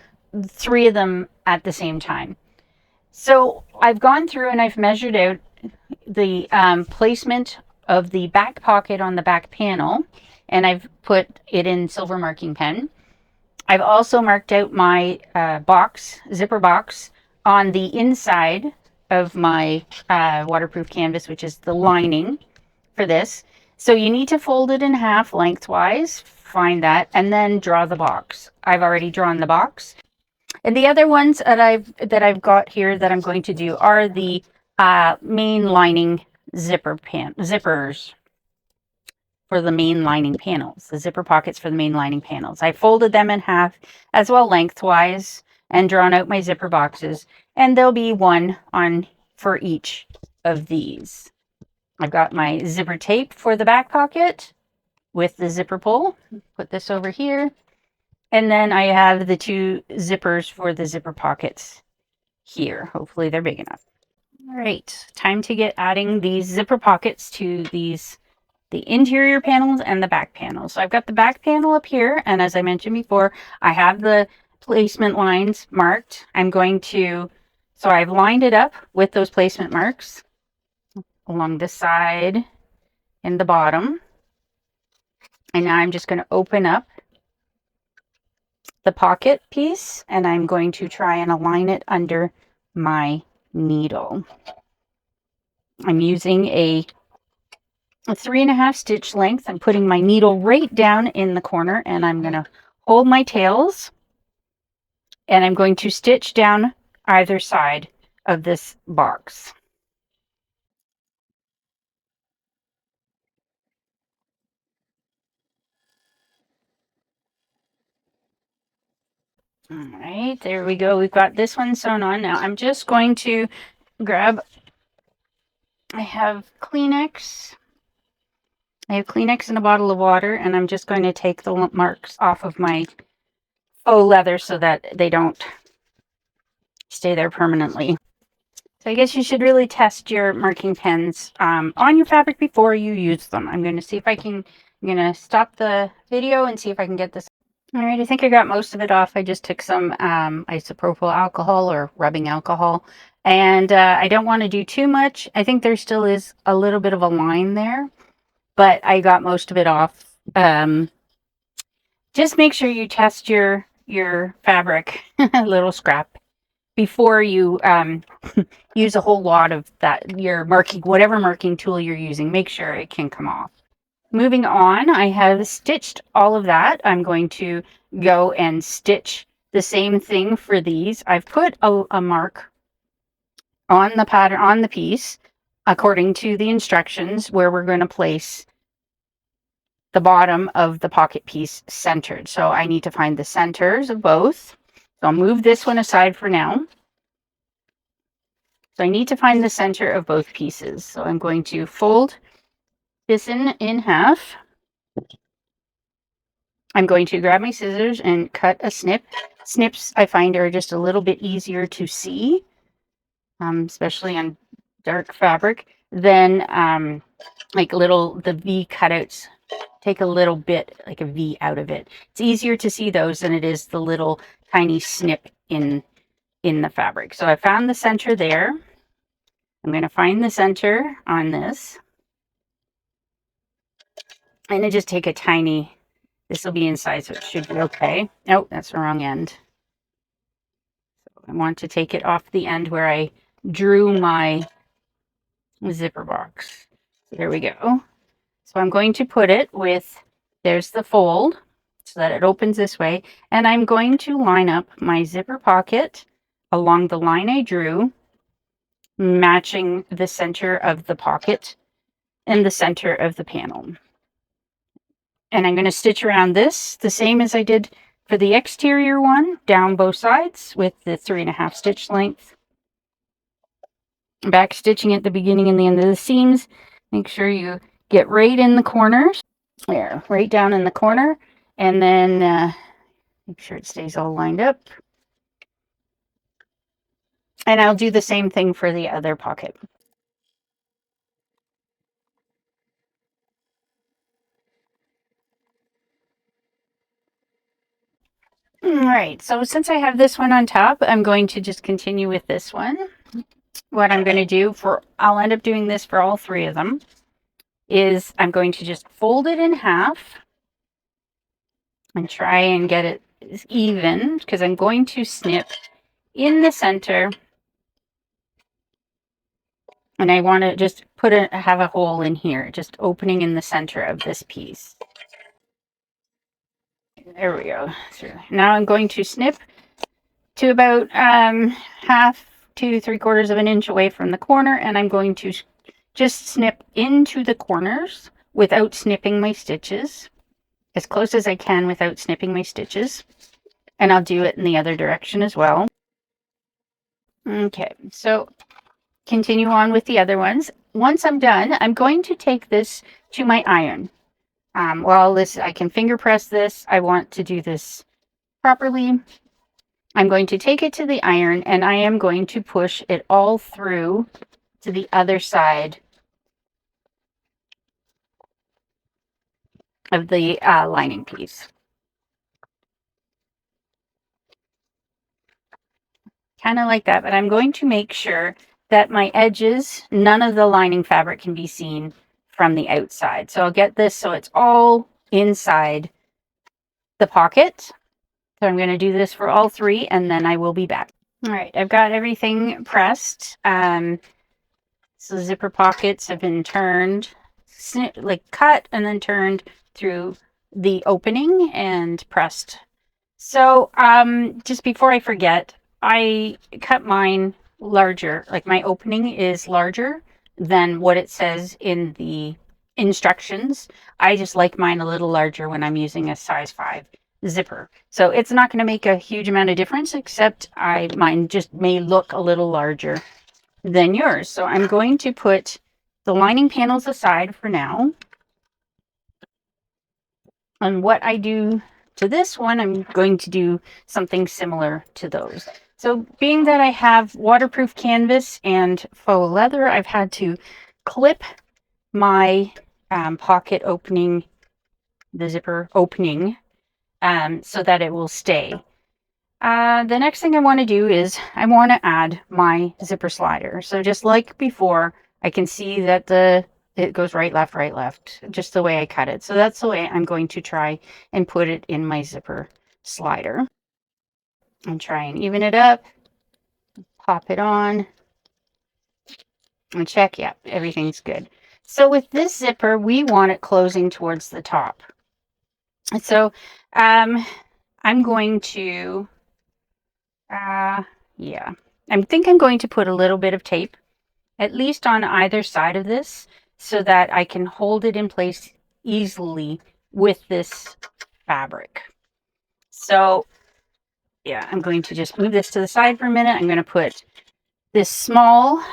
3 of them at the same time. So I've gone through and I've measured out the placement of the back pocket on the back panel, and I've put it in silver marking pen. I've also marked out my zipper box on the inside of my waterproof canvas, which is the lining for this. So you need to fold it in half lengthwise, find that, and then draw the box. I've already drawn the box. And the other ones that I've got here that I'm going to do are the main lining zippers for the main lining panels, the zipper pockets for the main lining panels. I folded them in half as well lengthwise and drawn out my zipper boxes, and there'll be one on for each of these. I've got my zipper tape for the back pocket with the zipper pull. Put this over here. And then I have the 2 zippers for the zipper pockets here. Hopefully they're big enough. All right, time to get adding these zipper pockets to the interior panels and the back panels. So I've got the back panel up here, and as I mentioned before, I have the placement lines marked. So I've lined it up with those placement marks along the side and the bottom. And now I'm just going to open up the pocket piece, and I'm going to try and align it under my needle. I'm using a 3.5 stitch length. I'm putting my needle right down in the corner, and I'm going to hold my tails, and I'm going to stitch down either side of this box. All right, there we go. We've got this one sewn on. Now I'm just going to I have Kleenex I have Kleenex and a bottle of water, and I'm just going to take the marks off of my faux leather so that they don't stay there permanently. So I guess you should really test your marking pens on your fabric before you use them. I'm going to see if I can, I'm going to stop the video and see if I can get this. All right, I think I got most of it off. I just took some isopropyl alcohol or rubbing alcohol, and I don't want to do too much. I think there still is a little bit of a line there, but I got most of it off. Just make sure you test your fabric, a little scrap, before you use a whole lot of that, your marking, whatever marking tool you're using. Make sure it can come off. Moving on, I have stitched all of that. I'm going to go and stitch the same thing for these. I've put a mark on the pattern, on the piece, according to the instructions, where we're going to place the bottom of the pocket piece centered. So I need to find the centers of both. So I'll move this one aside for now. So I need to find the center of both pieces. So I'm going to fold this in half. I'm going to grab my scissors and cut a snip. Snips I find are just a little bit easier to see, especially on dark fabric, than like the V cutouts take a little bit, like a V out of it. It's easier to see those than it is the little tiny snip in the fabric. So I found the center there. I'm going to find the center on this. And I just take a tiny, this will be inside, so it should be okay. Oh, that's the wrong end. So I want to take it off the end where I drew my zipper box. So there we go. So I'm going to put it with, there's the fold, so that it opens this way. And I'm going to line up my zipper pocket along the line I drew, matching the center of the pocket and the center of the panel. And I'm going to stitch around this the same as I did for the exterior one, down both sides with the 3.5 stitch length. Back stitching at the beginning and the end of the seams. Make sure you get right in the corners. There, right down in the corner. And then make sure it stays all lined up. And I'll do the same thing for the other pocket. All right, so since I have this one on top, I'm going to just continue with this one. What I'm going to do I'll end up doing this for all three of them, is I'm going to just fold it in half and try and get it even, because I'm going to snip in the center. And I want to just have a hole in here, just opening in the center of this piece. There we go. So now I'm going to snip to about 1/2 to 3/4 of an inch away from the corner, and I'm going to just snip into the corners without snipping my stitches, as close as I can without snipping my stitches. And I'll do it in the other direction as well. Okay, so continue on with the other ones. Once I'm done, I'm going to take this to my iron. While I can finger press this, I want to do this properly. I'm going to take it to the iron, and I am going to push it all through to the other side of the lining piece. Kind of like that, but I'm going to make sure that my edges, none of the lining fabric can be seen from the outside. So I'll get this so it's all inside the pocket. So I'm going to do this for all three, and then I will be back. All right, I've got everything pressed. So zipper pockets have been turned, cut and then turned through the opening and pressed. So just before I forget, I cut mine larger, like my opening is larger than what it says in the instructions. I just like mine a little larger when I'm using a size 5 zipper. So it's not going to make a huge amount of difference, except mine just may look a little larger than yours. So I'm going to put the lining panels aside for now. And what I do to this one, I'm going to do something similar to those. So being that I have waterproof canvas and faux leather, I've had to clip my pocket opening, the zipper opening, so that it will stay. The next thing I want to do is I want to add my zipper slider. So just like before, I can see that it goes right, left, just the way I cut it. So that's the way I'm going to try and put it in my zipper slider. And try and even it up, pop it on, and check, yeah, everything's good. So with this zipper, we want it closing towards the top. So I'm going to, yeah, I think I'm going to put a little bit of tape, at least on either side of this, so that I can hold it in place easily with this fabric. So yeah, I'm going to just move this to the side for a minute. I'm going to put this small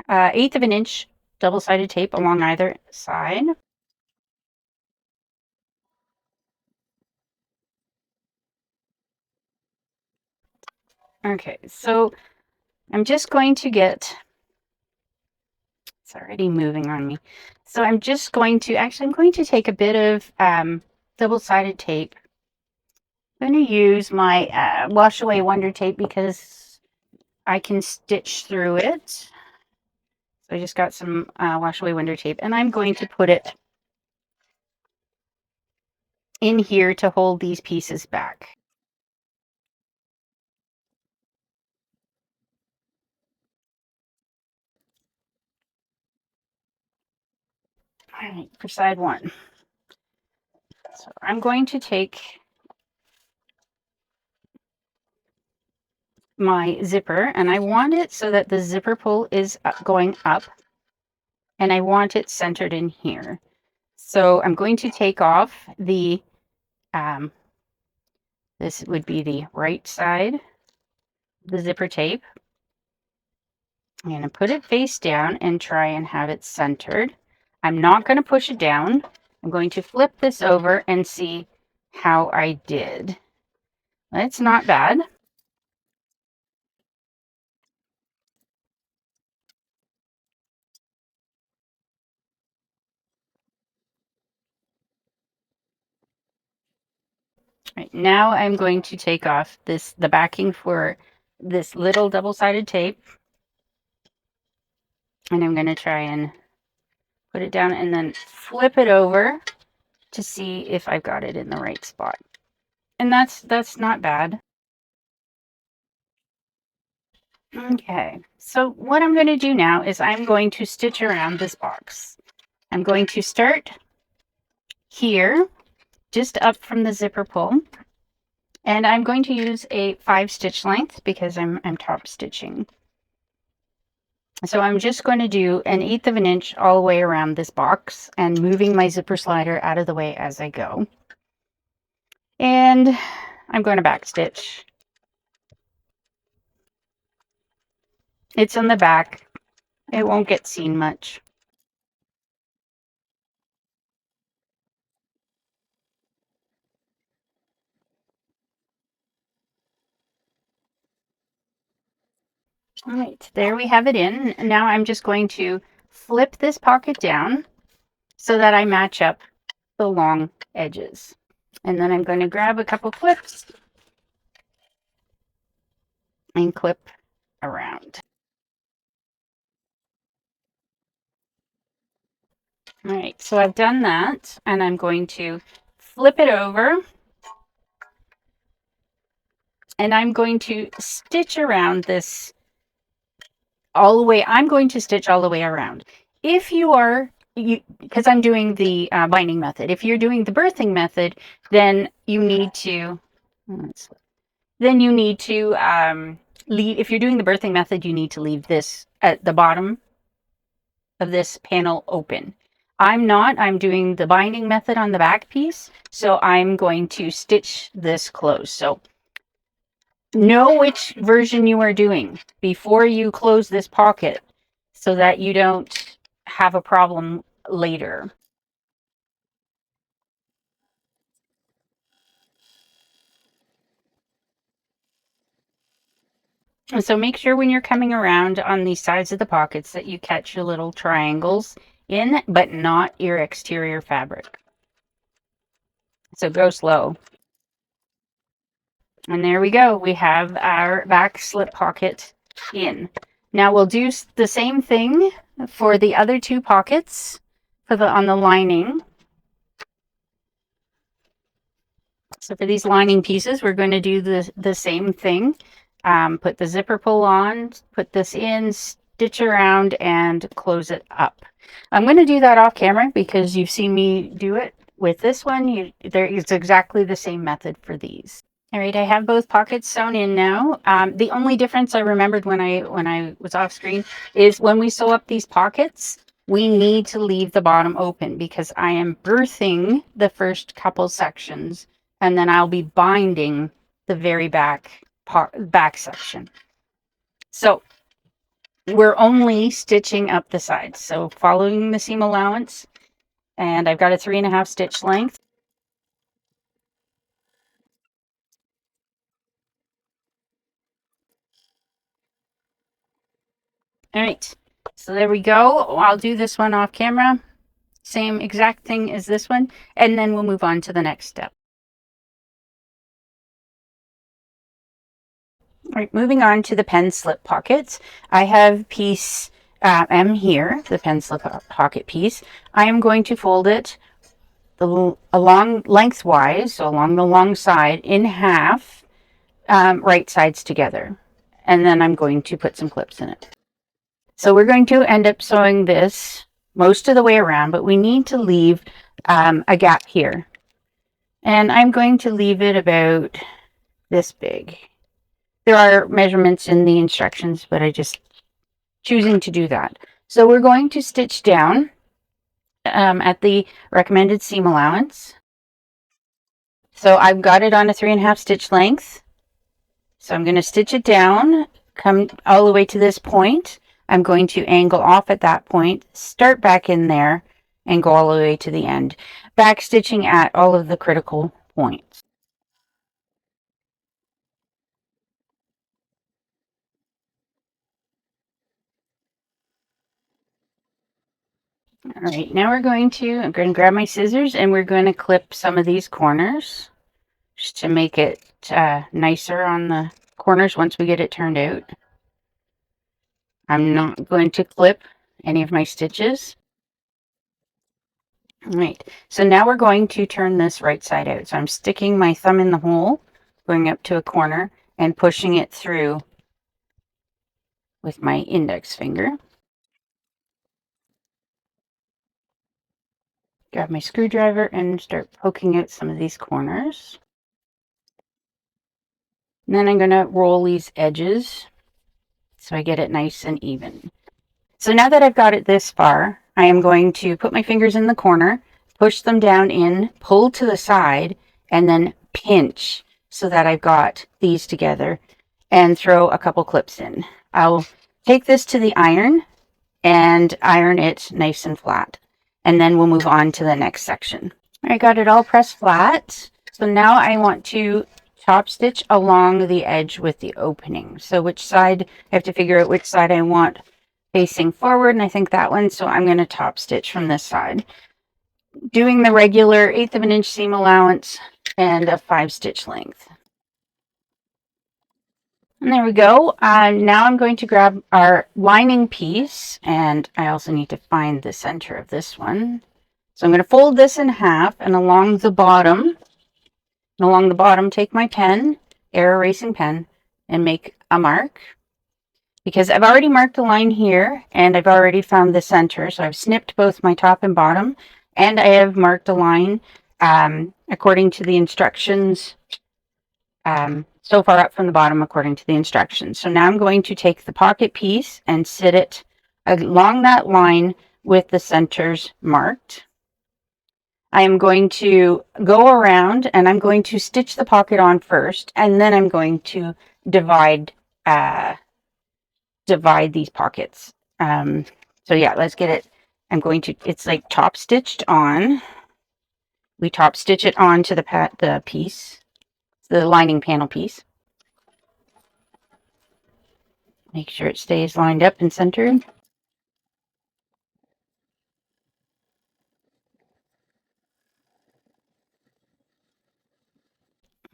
1/8 of an inch double-sided tape along either side. Okay, so I'm just going to get, it's already moving on me. So I'm just going to, actually I'm going to take a bit of double-sided tape. I'm going to use my wash away wonder tape because I can stitch through it. So I just got some wash away wonder tape, and I'm going to put it in here to hold these pieces back. All right, for side one. So I'm going to take my zipper, and I want it so that the zipper pull is going up, and I want it centered in here. So I'm going to take off the, this would be the right side, the zipper tape. I'm going to put it face down and try and have it centered. I'm not going to push it down. I'm going to flip this over and see how I did. That's not bad. Right, now I'm going to take off the backing for this little double-sided tape. And I'm going to try and put it down and then flip it over to see if I've got it in the right spot. And that's not bad. Okay, so what I'm going to do now is I'm going to stitch around this box. I'm going to start here, just up from the zipper pull. And I'm going to use a 5 stitch length because I'm top stitching. So I'm just going to do 1/8 of an inch all the way around this box and moving my zipper slider out of the way as I go. And I'm going to back stitch. It's on the back. It won't get seen much. All right, there we have it in. Now I'm just going to flip this pocket down so that I match up the long edges. And then I'm going to grab a couple clips and clip around. All right, so I've done that, and I'm going to flip it over, and I'm going to stitch around this all the way. I'm going to stitch all the way around. If you are, because I'm doing the binding method, if you're doing the birthing method, then you need to, leave, if you're doing the birthing method, you need to leave this at the bottom of this panel open. I'm not, I'm doing the binding method on the back piece, so I'm going to stitch this closed. So know which version you are doing before you close this pocket so that you don't have a problem later. So make sure when you're coming around on the sides of the pockets that you catch your little triangles in, but not your exterior fabric. So go slow. And there we go. We have our back slip pocket in. Now we'll do the same thing for the other two pockets for on the lining. So for these lining pieces, we're going to do the same thing. Put the zipper pull on, put this in, stitch around, and close it up. I'm going to do that off camera because you've seen me do it with this one. It's exactly the same method for these. All right, I have both pockets sewn in now. The only difference I remembered when I was off screen is when we sew up these pockets, we need to leave the bottom open because I am birthing the first couple sections and then I'll be binding the very back section. So we're only stitching up the sides. So following the seam allowance, and I've got a 3.5 stitch length. All right, so there we go. I'll do this one off camera. Same exact thing as this one, and then we'll move on to the next step. All right, moving on to the pen slip pockets. I have piece M here, the pen slip pocket piece. I am going to fold it along lengthwise, so along the long side, in half, right sides together. And then I'm going to put some clips in it. So we're going to end up sewing this most of the way around, but we need to leave a gap here. And I'm going to leave it about this big. There are measurements in the instructions, but I just choosing to do that. So we're going to stitch down at the recommended seam allowance. So I've got it on a 3.5 stitch length. So I'm going to stitch it down, come all the way to this point. I'm going to angle off at that point, start back in there, and go all the way to the end. Back stitching at all of the critical points. All right, now I'm going to grab my scissors and we're going to clip some of these corners just to make it nicer on the corners once we get it turned out. I'm not going to clip any of my stitches. All right, so now we're going to turn this right side out. So I'm sticking my thumb in the hole, going up to a corner, and pushing it through with my index finger. Grab my screwdriver and start poking out some of these corners. And then I'm going to roll these edges so I get it nice and even. So now that I've got it this far, I am going to put my fingers in the corner, push them down in, pull to the side, and then pinch so that I've got these together and throw a couple clips in. I'll take this to the iron and iron it nice and flat. And then we'll move on to the next section. I got it all pressed flat. So now I want to top stitch along the edge with the opening. So which side, I have to figure out which side I want facing forward, and I think that one, so I'm going to top stitch from this side. Doing the regular 1/8 of an inch seam allowance and a 5 stitch length. And there we go. Now I'm going to grab our lining piece, and I also need to find the center of this one. So I'm going to fold this in half, and along the bottom, take my pen, air erasing pen, and make a mark. Because I've already marked a line here, and I've already found the center. So I've snipped both my top and bottom, and I have marked a line according to the instructions, so far up from the bottom according to the instructions. So now I'm going to take the pocket piece and sit it along that line with the centers marked. I am going to go around, and I'm going to stitch the pocket on first, and then I'm going to divide these pockets. So yeah, let's get it. It's like top stitched on. We top stitch it onto the piece, the lining panel piece. Make sure it stays lined up and centered.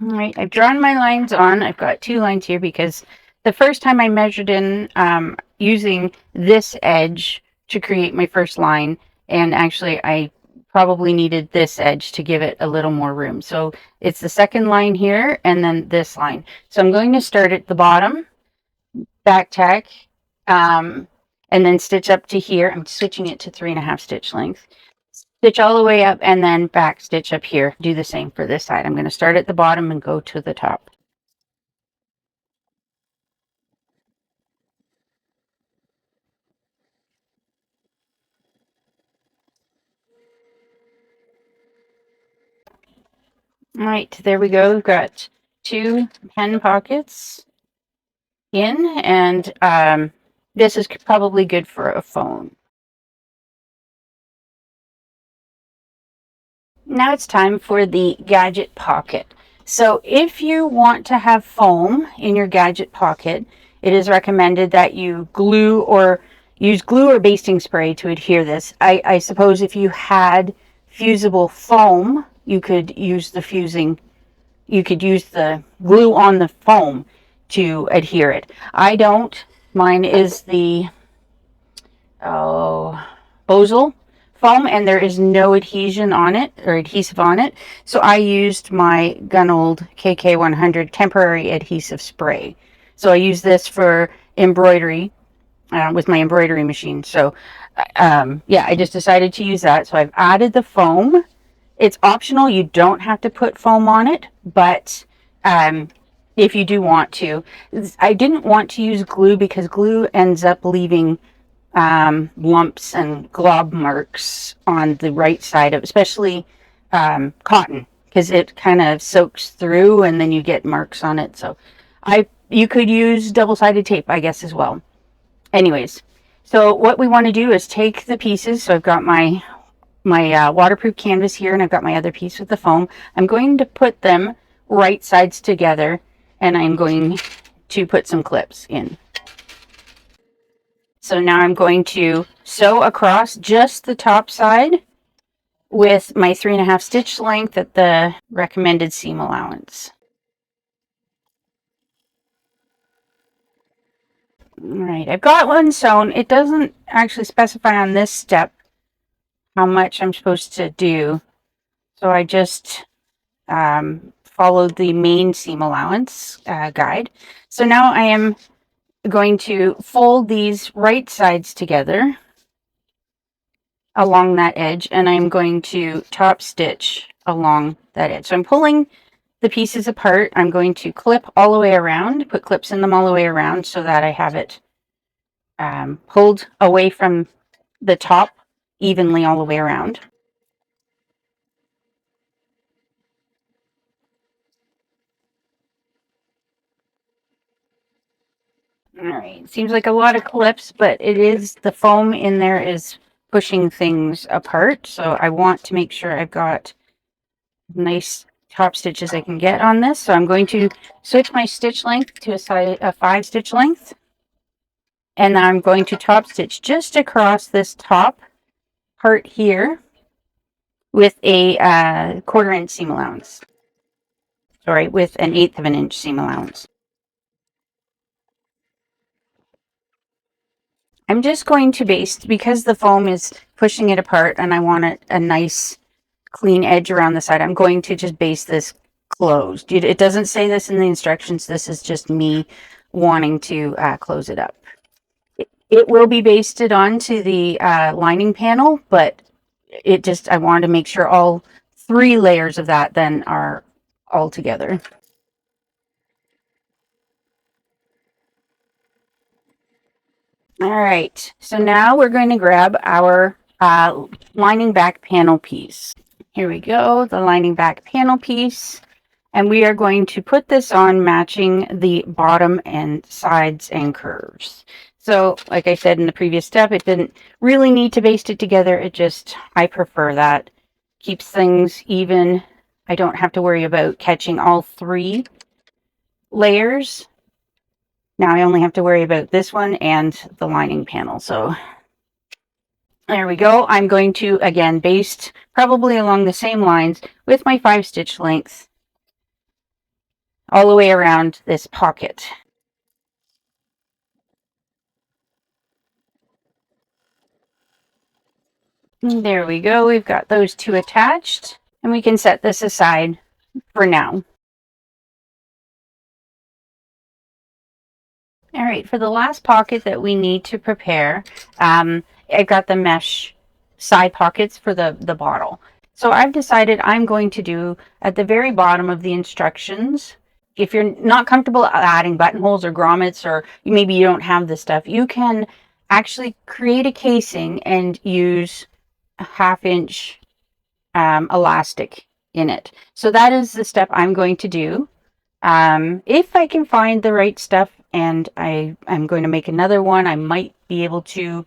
All right, I've drawn my lines on. I've got 2 lines here because the first time I measured in using this edge to create my first line, and actually I probably needed this edge to give it a little more room. So it's the second line here and then this line. So I'm going to start at the bottom, back tack, and then stitch up to here. I'm switching it to 3.5 stitch length. Stitch all the way up and then back stitch up here. Do the same for this side. I'm going to start at the bottom and go to the top. All right, there we go. We've got 2 pen pockets in, and this is probably good for a phone. Now it's time for the gadget pocket. So if you want to have foam in your gadget pocket, it is recommended that you use glue or basting spray to adhere this. I suppose if you had fusible foam, you could use the glue on the foam to adhere it. I don't. Mine is the Bosal foam, and there is no adhesion on it or adhesive on it. So I used my Gunold KK100 temporary adhesive spray. So I use this for embroidery with my embroidery machine. So yeah, I just decided to use that. So I've added the foam. It's optional. You don't have to put foam on it, but if you do want to. I didn't want to use glue because glue ends up leaving lumps and glob marks on the right side of, especially cotton, because it kind of soaks through and then you get marks on it. So you could use double-sided tape, I guess, as well. Anyways, so what we want to do is take the pieces. So I've got my waterproof canvas here, and I've got my other piece with the foam. I'm going to put them right sides together, and I'm going to put some clips in. So now I'm going to sew across just the top side with my 3.5 stitch length at the recommended seam allowance. All right, I've got one sewn. It doesn't actually specify on this step how much I'm supposed to do, so I just followed the main seam allowance guide. So now I am going to fold these right sides together along that edge, and I'm going to top stitch along that edge. So I'm pulling the pieces apart. I'm going to clip all the way around, put clips in them all the way around so that I have it pulled away from the top evenly all the way around. All right, seems like a lot of clips, but it is, the foam in there is pushing things apart. So I want to make sure I've got nice top stitches I can get on this. So I'm going to switch my stitch length to a 5 stitch length. And I'm going to top stitch just across this top part here with a 1/4 inch seam allowance. Sorry, with an 1/8 of an inch seam allowance. I'm just going to baste, because the foam is pushing it apart and I want a nice clean edge around the side. I'm going to just baste this closed. It doesn't say this in the instructions. This is just me wanting to close it up. It will be basted onto the lining panel, but I wanted to make sure all 3 layers of that then are all together. All right, so now we're going to grab our lining back panel piece. Here we go, the lining back panel piece. And we are going to put this on matching the bottom and sides and curves. So like I said in the previous step, it didn't really need to baste it together. I prefer that. Keeps things even. I don't have to worry about catching all 3 layers Now I only have to worry about this one and the lining panel. So there we go. I'm going to, again, baste probably along the same lines with my 5-stitch length all the way around this pocket. And there we go. We've got those two attached, and we can set this aside for now. All right, for the last pocket that we need to prepare, I've got the mesh side pockets for the bottle. So I've decided I'm going to do at the very bottom of the instructions. If you're not comfortable adding buttonholes or grommets, or maybe you don't have this stuff, you can actually create a casing and use a 1/2-inch elastic in it. So that is the step I'm going to do. If I can find the right stuff and I'm going to make another one, I might be able to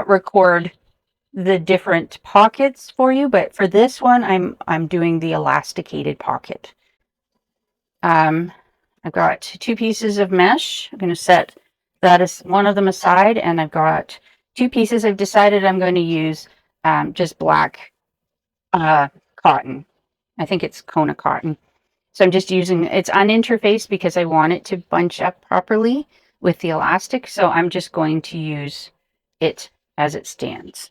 record the different pockets for you, but for this one I'm doing the elasticated pocket. I've got 2 pieces of mesh. I'm going to set that as one of them aside, and I've got 2 pieces. I've decided I'm going to use just black cotton. I think it's Kona cotton. So I'm just using, it's uninterfaced because I want it to bunch up properly with the elastic. So I'm just going to use it as it stands.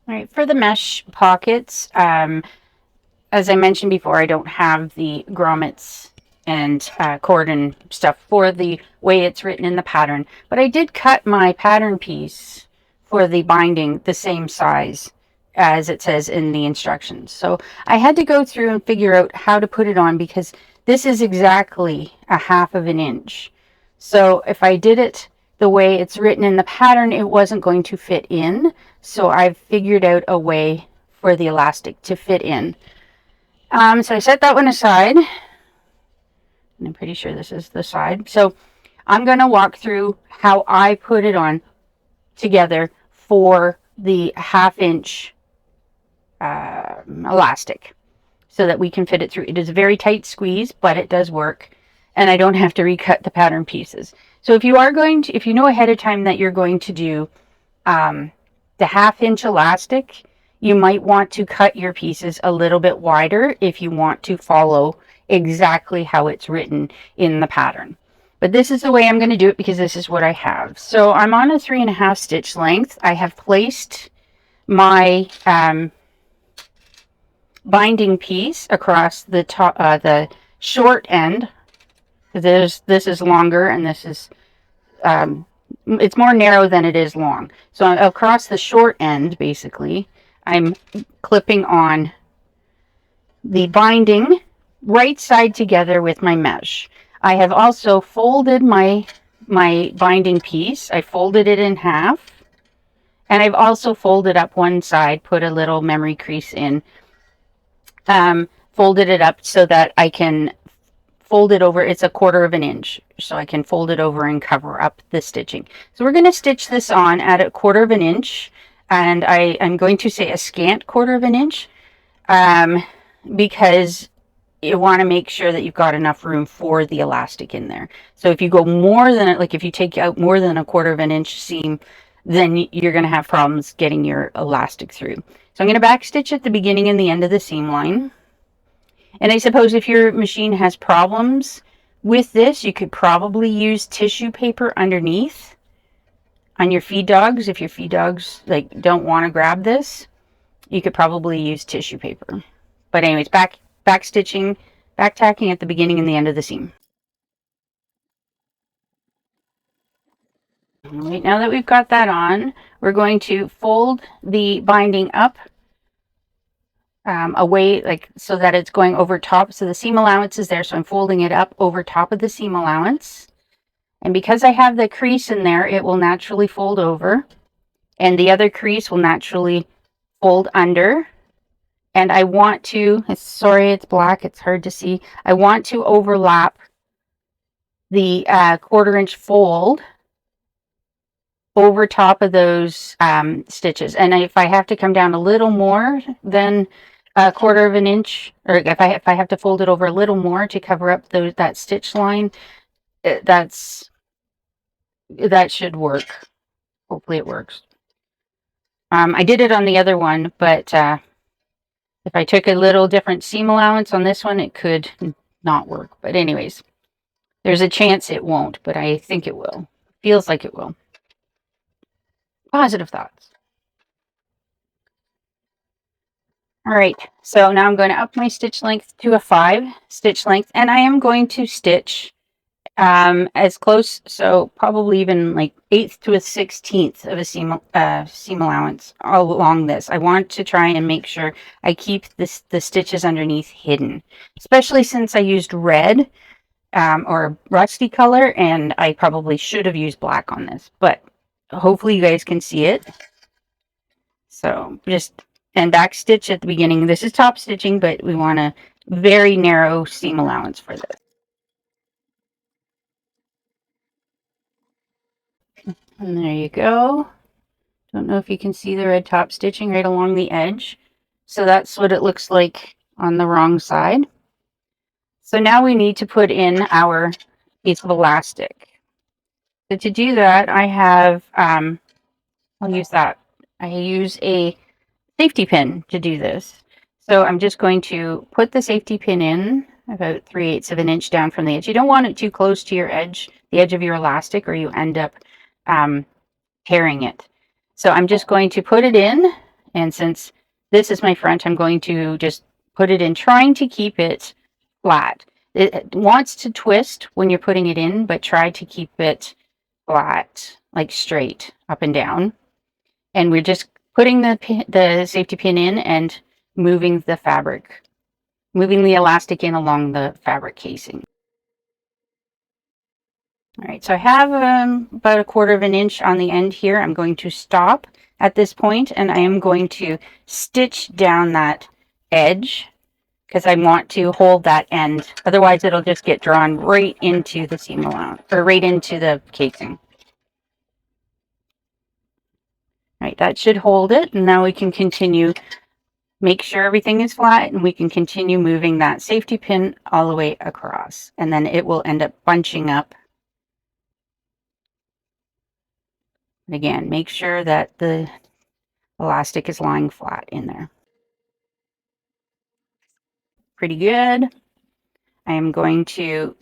All right, for the mesh pockets, as I mentioned before, I don't have the grommets and cord and stuff for the way it's written in the pattern. But I did cut my pattern piece for the binding the same size as it says in the instructions. So I had to go through and figure out how to put it on, because this is exactly a 1/2 inch. So if I did it the way it's written in the pattern, it wasn't going to fit in. So I've figured out a way for the elastic to fit in. So I set that one aside, and I'm pretty sure this is the side. So I'm going to walk through how I put it on together for the 1/2-inch elastic, so that we can fit it through. It is a very tight squeeze, but it does work, and I don't have to recut the pattern pieces. So if you are going to, if you know ahead of time that you're going to do the 1/2-inch elastic, you might want to cut your pieces a little bit wider if you want to follow exactly how it's written in the pattern. But this is the way I'm going to do it, because this is what I have. So I'm on a 3.5 stitch length. I have placed my binding piece across the top, the short end. This is longer, and this is it's more narrow than it is long. So across the short end, basically, I'm clipping on the binding right side together with my mesh. I have also folded my binding piece. I folded it in half, and I've also folded up one side, put a little memory crease in, folded it up so that I can fold it over. It's a 1/4 inch, so I can fold it over and cover up the stitching. So we're going to stitch this on at a 1/4 inch, and I'm going to say a scant 1/4 inch, because you want to make sure that you've got enough room for the elastic in there. So if you go more than, like if you take out more than a 1/4 inch seam, then you're going to have problems getting your elastic through. So I'm going to back stitch at the beginning and the end of the seam line. And I suppose if your machine has problems with this, you could probably use tissue paper underneath on your feed dogs. If your feed dogs like don't want to grab this, you could probably use tissue paper. But anyways, back stitching, back tacking at the beginning and the end of the seam. All right, now that we've got that on, we're going to fold the binding up away, like so that it's going over top. So the seam allowance is there, so I'm folding it up over top of the seam allowance. And because I have the crease in there, it will naturally fold over, and the other crease will naturally fold under. And I want to, sorry, it's black, it's hard to see. I want to overlap the 1/4 inch fold over top of those stitches. And if I have to come down a little more than a 1/4 inch, or if I have to fold it over a little more to cover up that stitch line, that's that should work. Hopefully it works. I did it on the other one, but if I took a little different seam allowance on this one, it could not work. But anyways, there's a chance it won't, but I think it will. Feels like it will. Positive thoughts. All right, so now I'm going to up my stitch length to a 5 stitch length, and I am going to stitch as close, so probably even like 1/8 to a 1/16 of a seam allowance all along this. I want to try and make sure I keep the stitches underneath hidden, especially since I used red or a rusty color, and I probably should have used black on this, but hopefully you guys can see it. So just, and back stitch at the beginning. This is top stitching, but we want a very narrow seam allowance for this. And there you go. Don't know if you can see the red top stitching right along the edge. So that's what it looks like on the wrong side. So now we need to put in our piece of elastic. So to do that, I have, I'll use that. I use a safety pin to do this. So I'm just going to put the safety pin in about 3/8 of an inch down from the edge. You don't want it too close to your edge, the edge of your elastic, or you end up tearing it. So I'm just going to put it in, and since this is my front, I'm going to just put it in, trying to keep it flat. It wants to twist when you're putting it in, but try to keep it flat, like straight up and down. And we're just putting the safety pin in and moving the fabric, moving the elastic in along the fabric casing. All right, so I have about 1/4 of an inch on the end here. I'm going to stop at this point, and I am going to stitch down that edge because I want to hold that end. Otherwise, it'll just get drawn right into the seam allowance, or right into the casing. All right, that should hold it, and now we can continue. Make sure everything is flat, and we can continue moving that safety pin all the way across, and then it will end up bunching up. And again, make sure that the elastic is lying flat in there. Pretty good. I am going to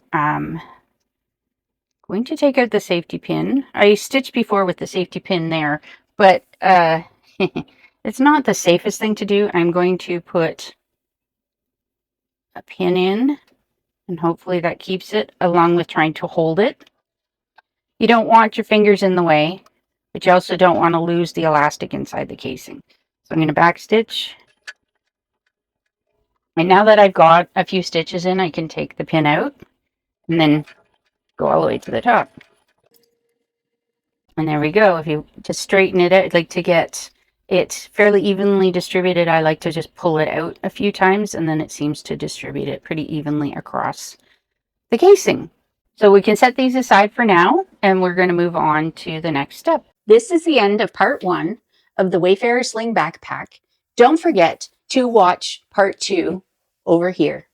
take out the safety pin. I stitched before with the safety pin there, but it's not the safest thing to do. I'm going to put a pin in, and hopefully that keeps it, along with trying to hold it. You don't want your fingers in the way, but you also don't want to lose the elastic inside the casing. So I'm going to back stitch. And now that I've got a few stitches in, I can take the pin out and then go all the way to the top. And there we go. If you just straighten it out, like to get it fairly evenly distributed, I like to just pull it out a few times, and then it seems to distribute it pretty evenly across the casing. So we can set these aside for now, and we're going to move on to the next step. This is the end of part 1 of the Wayfarer Sling Backpack. Don't forget to watch part 2 over here.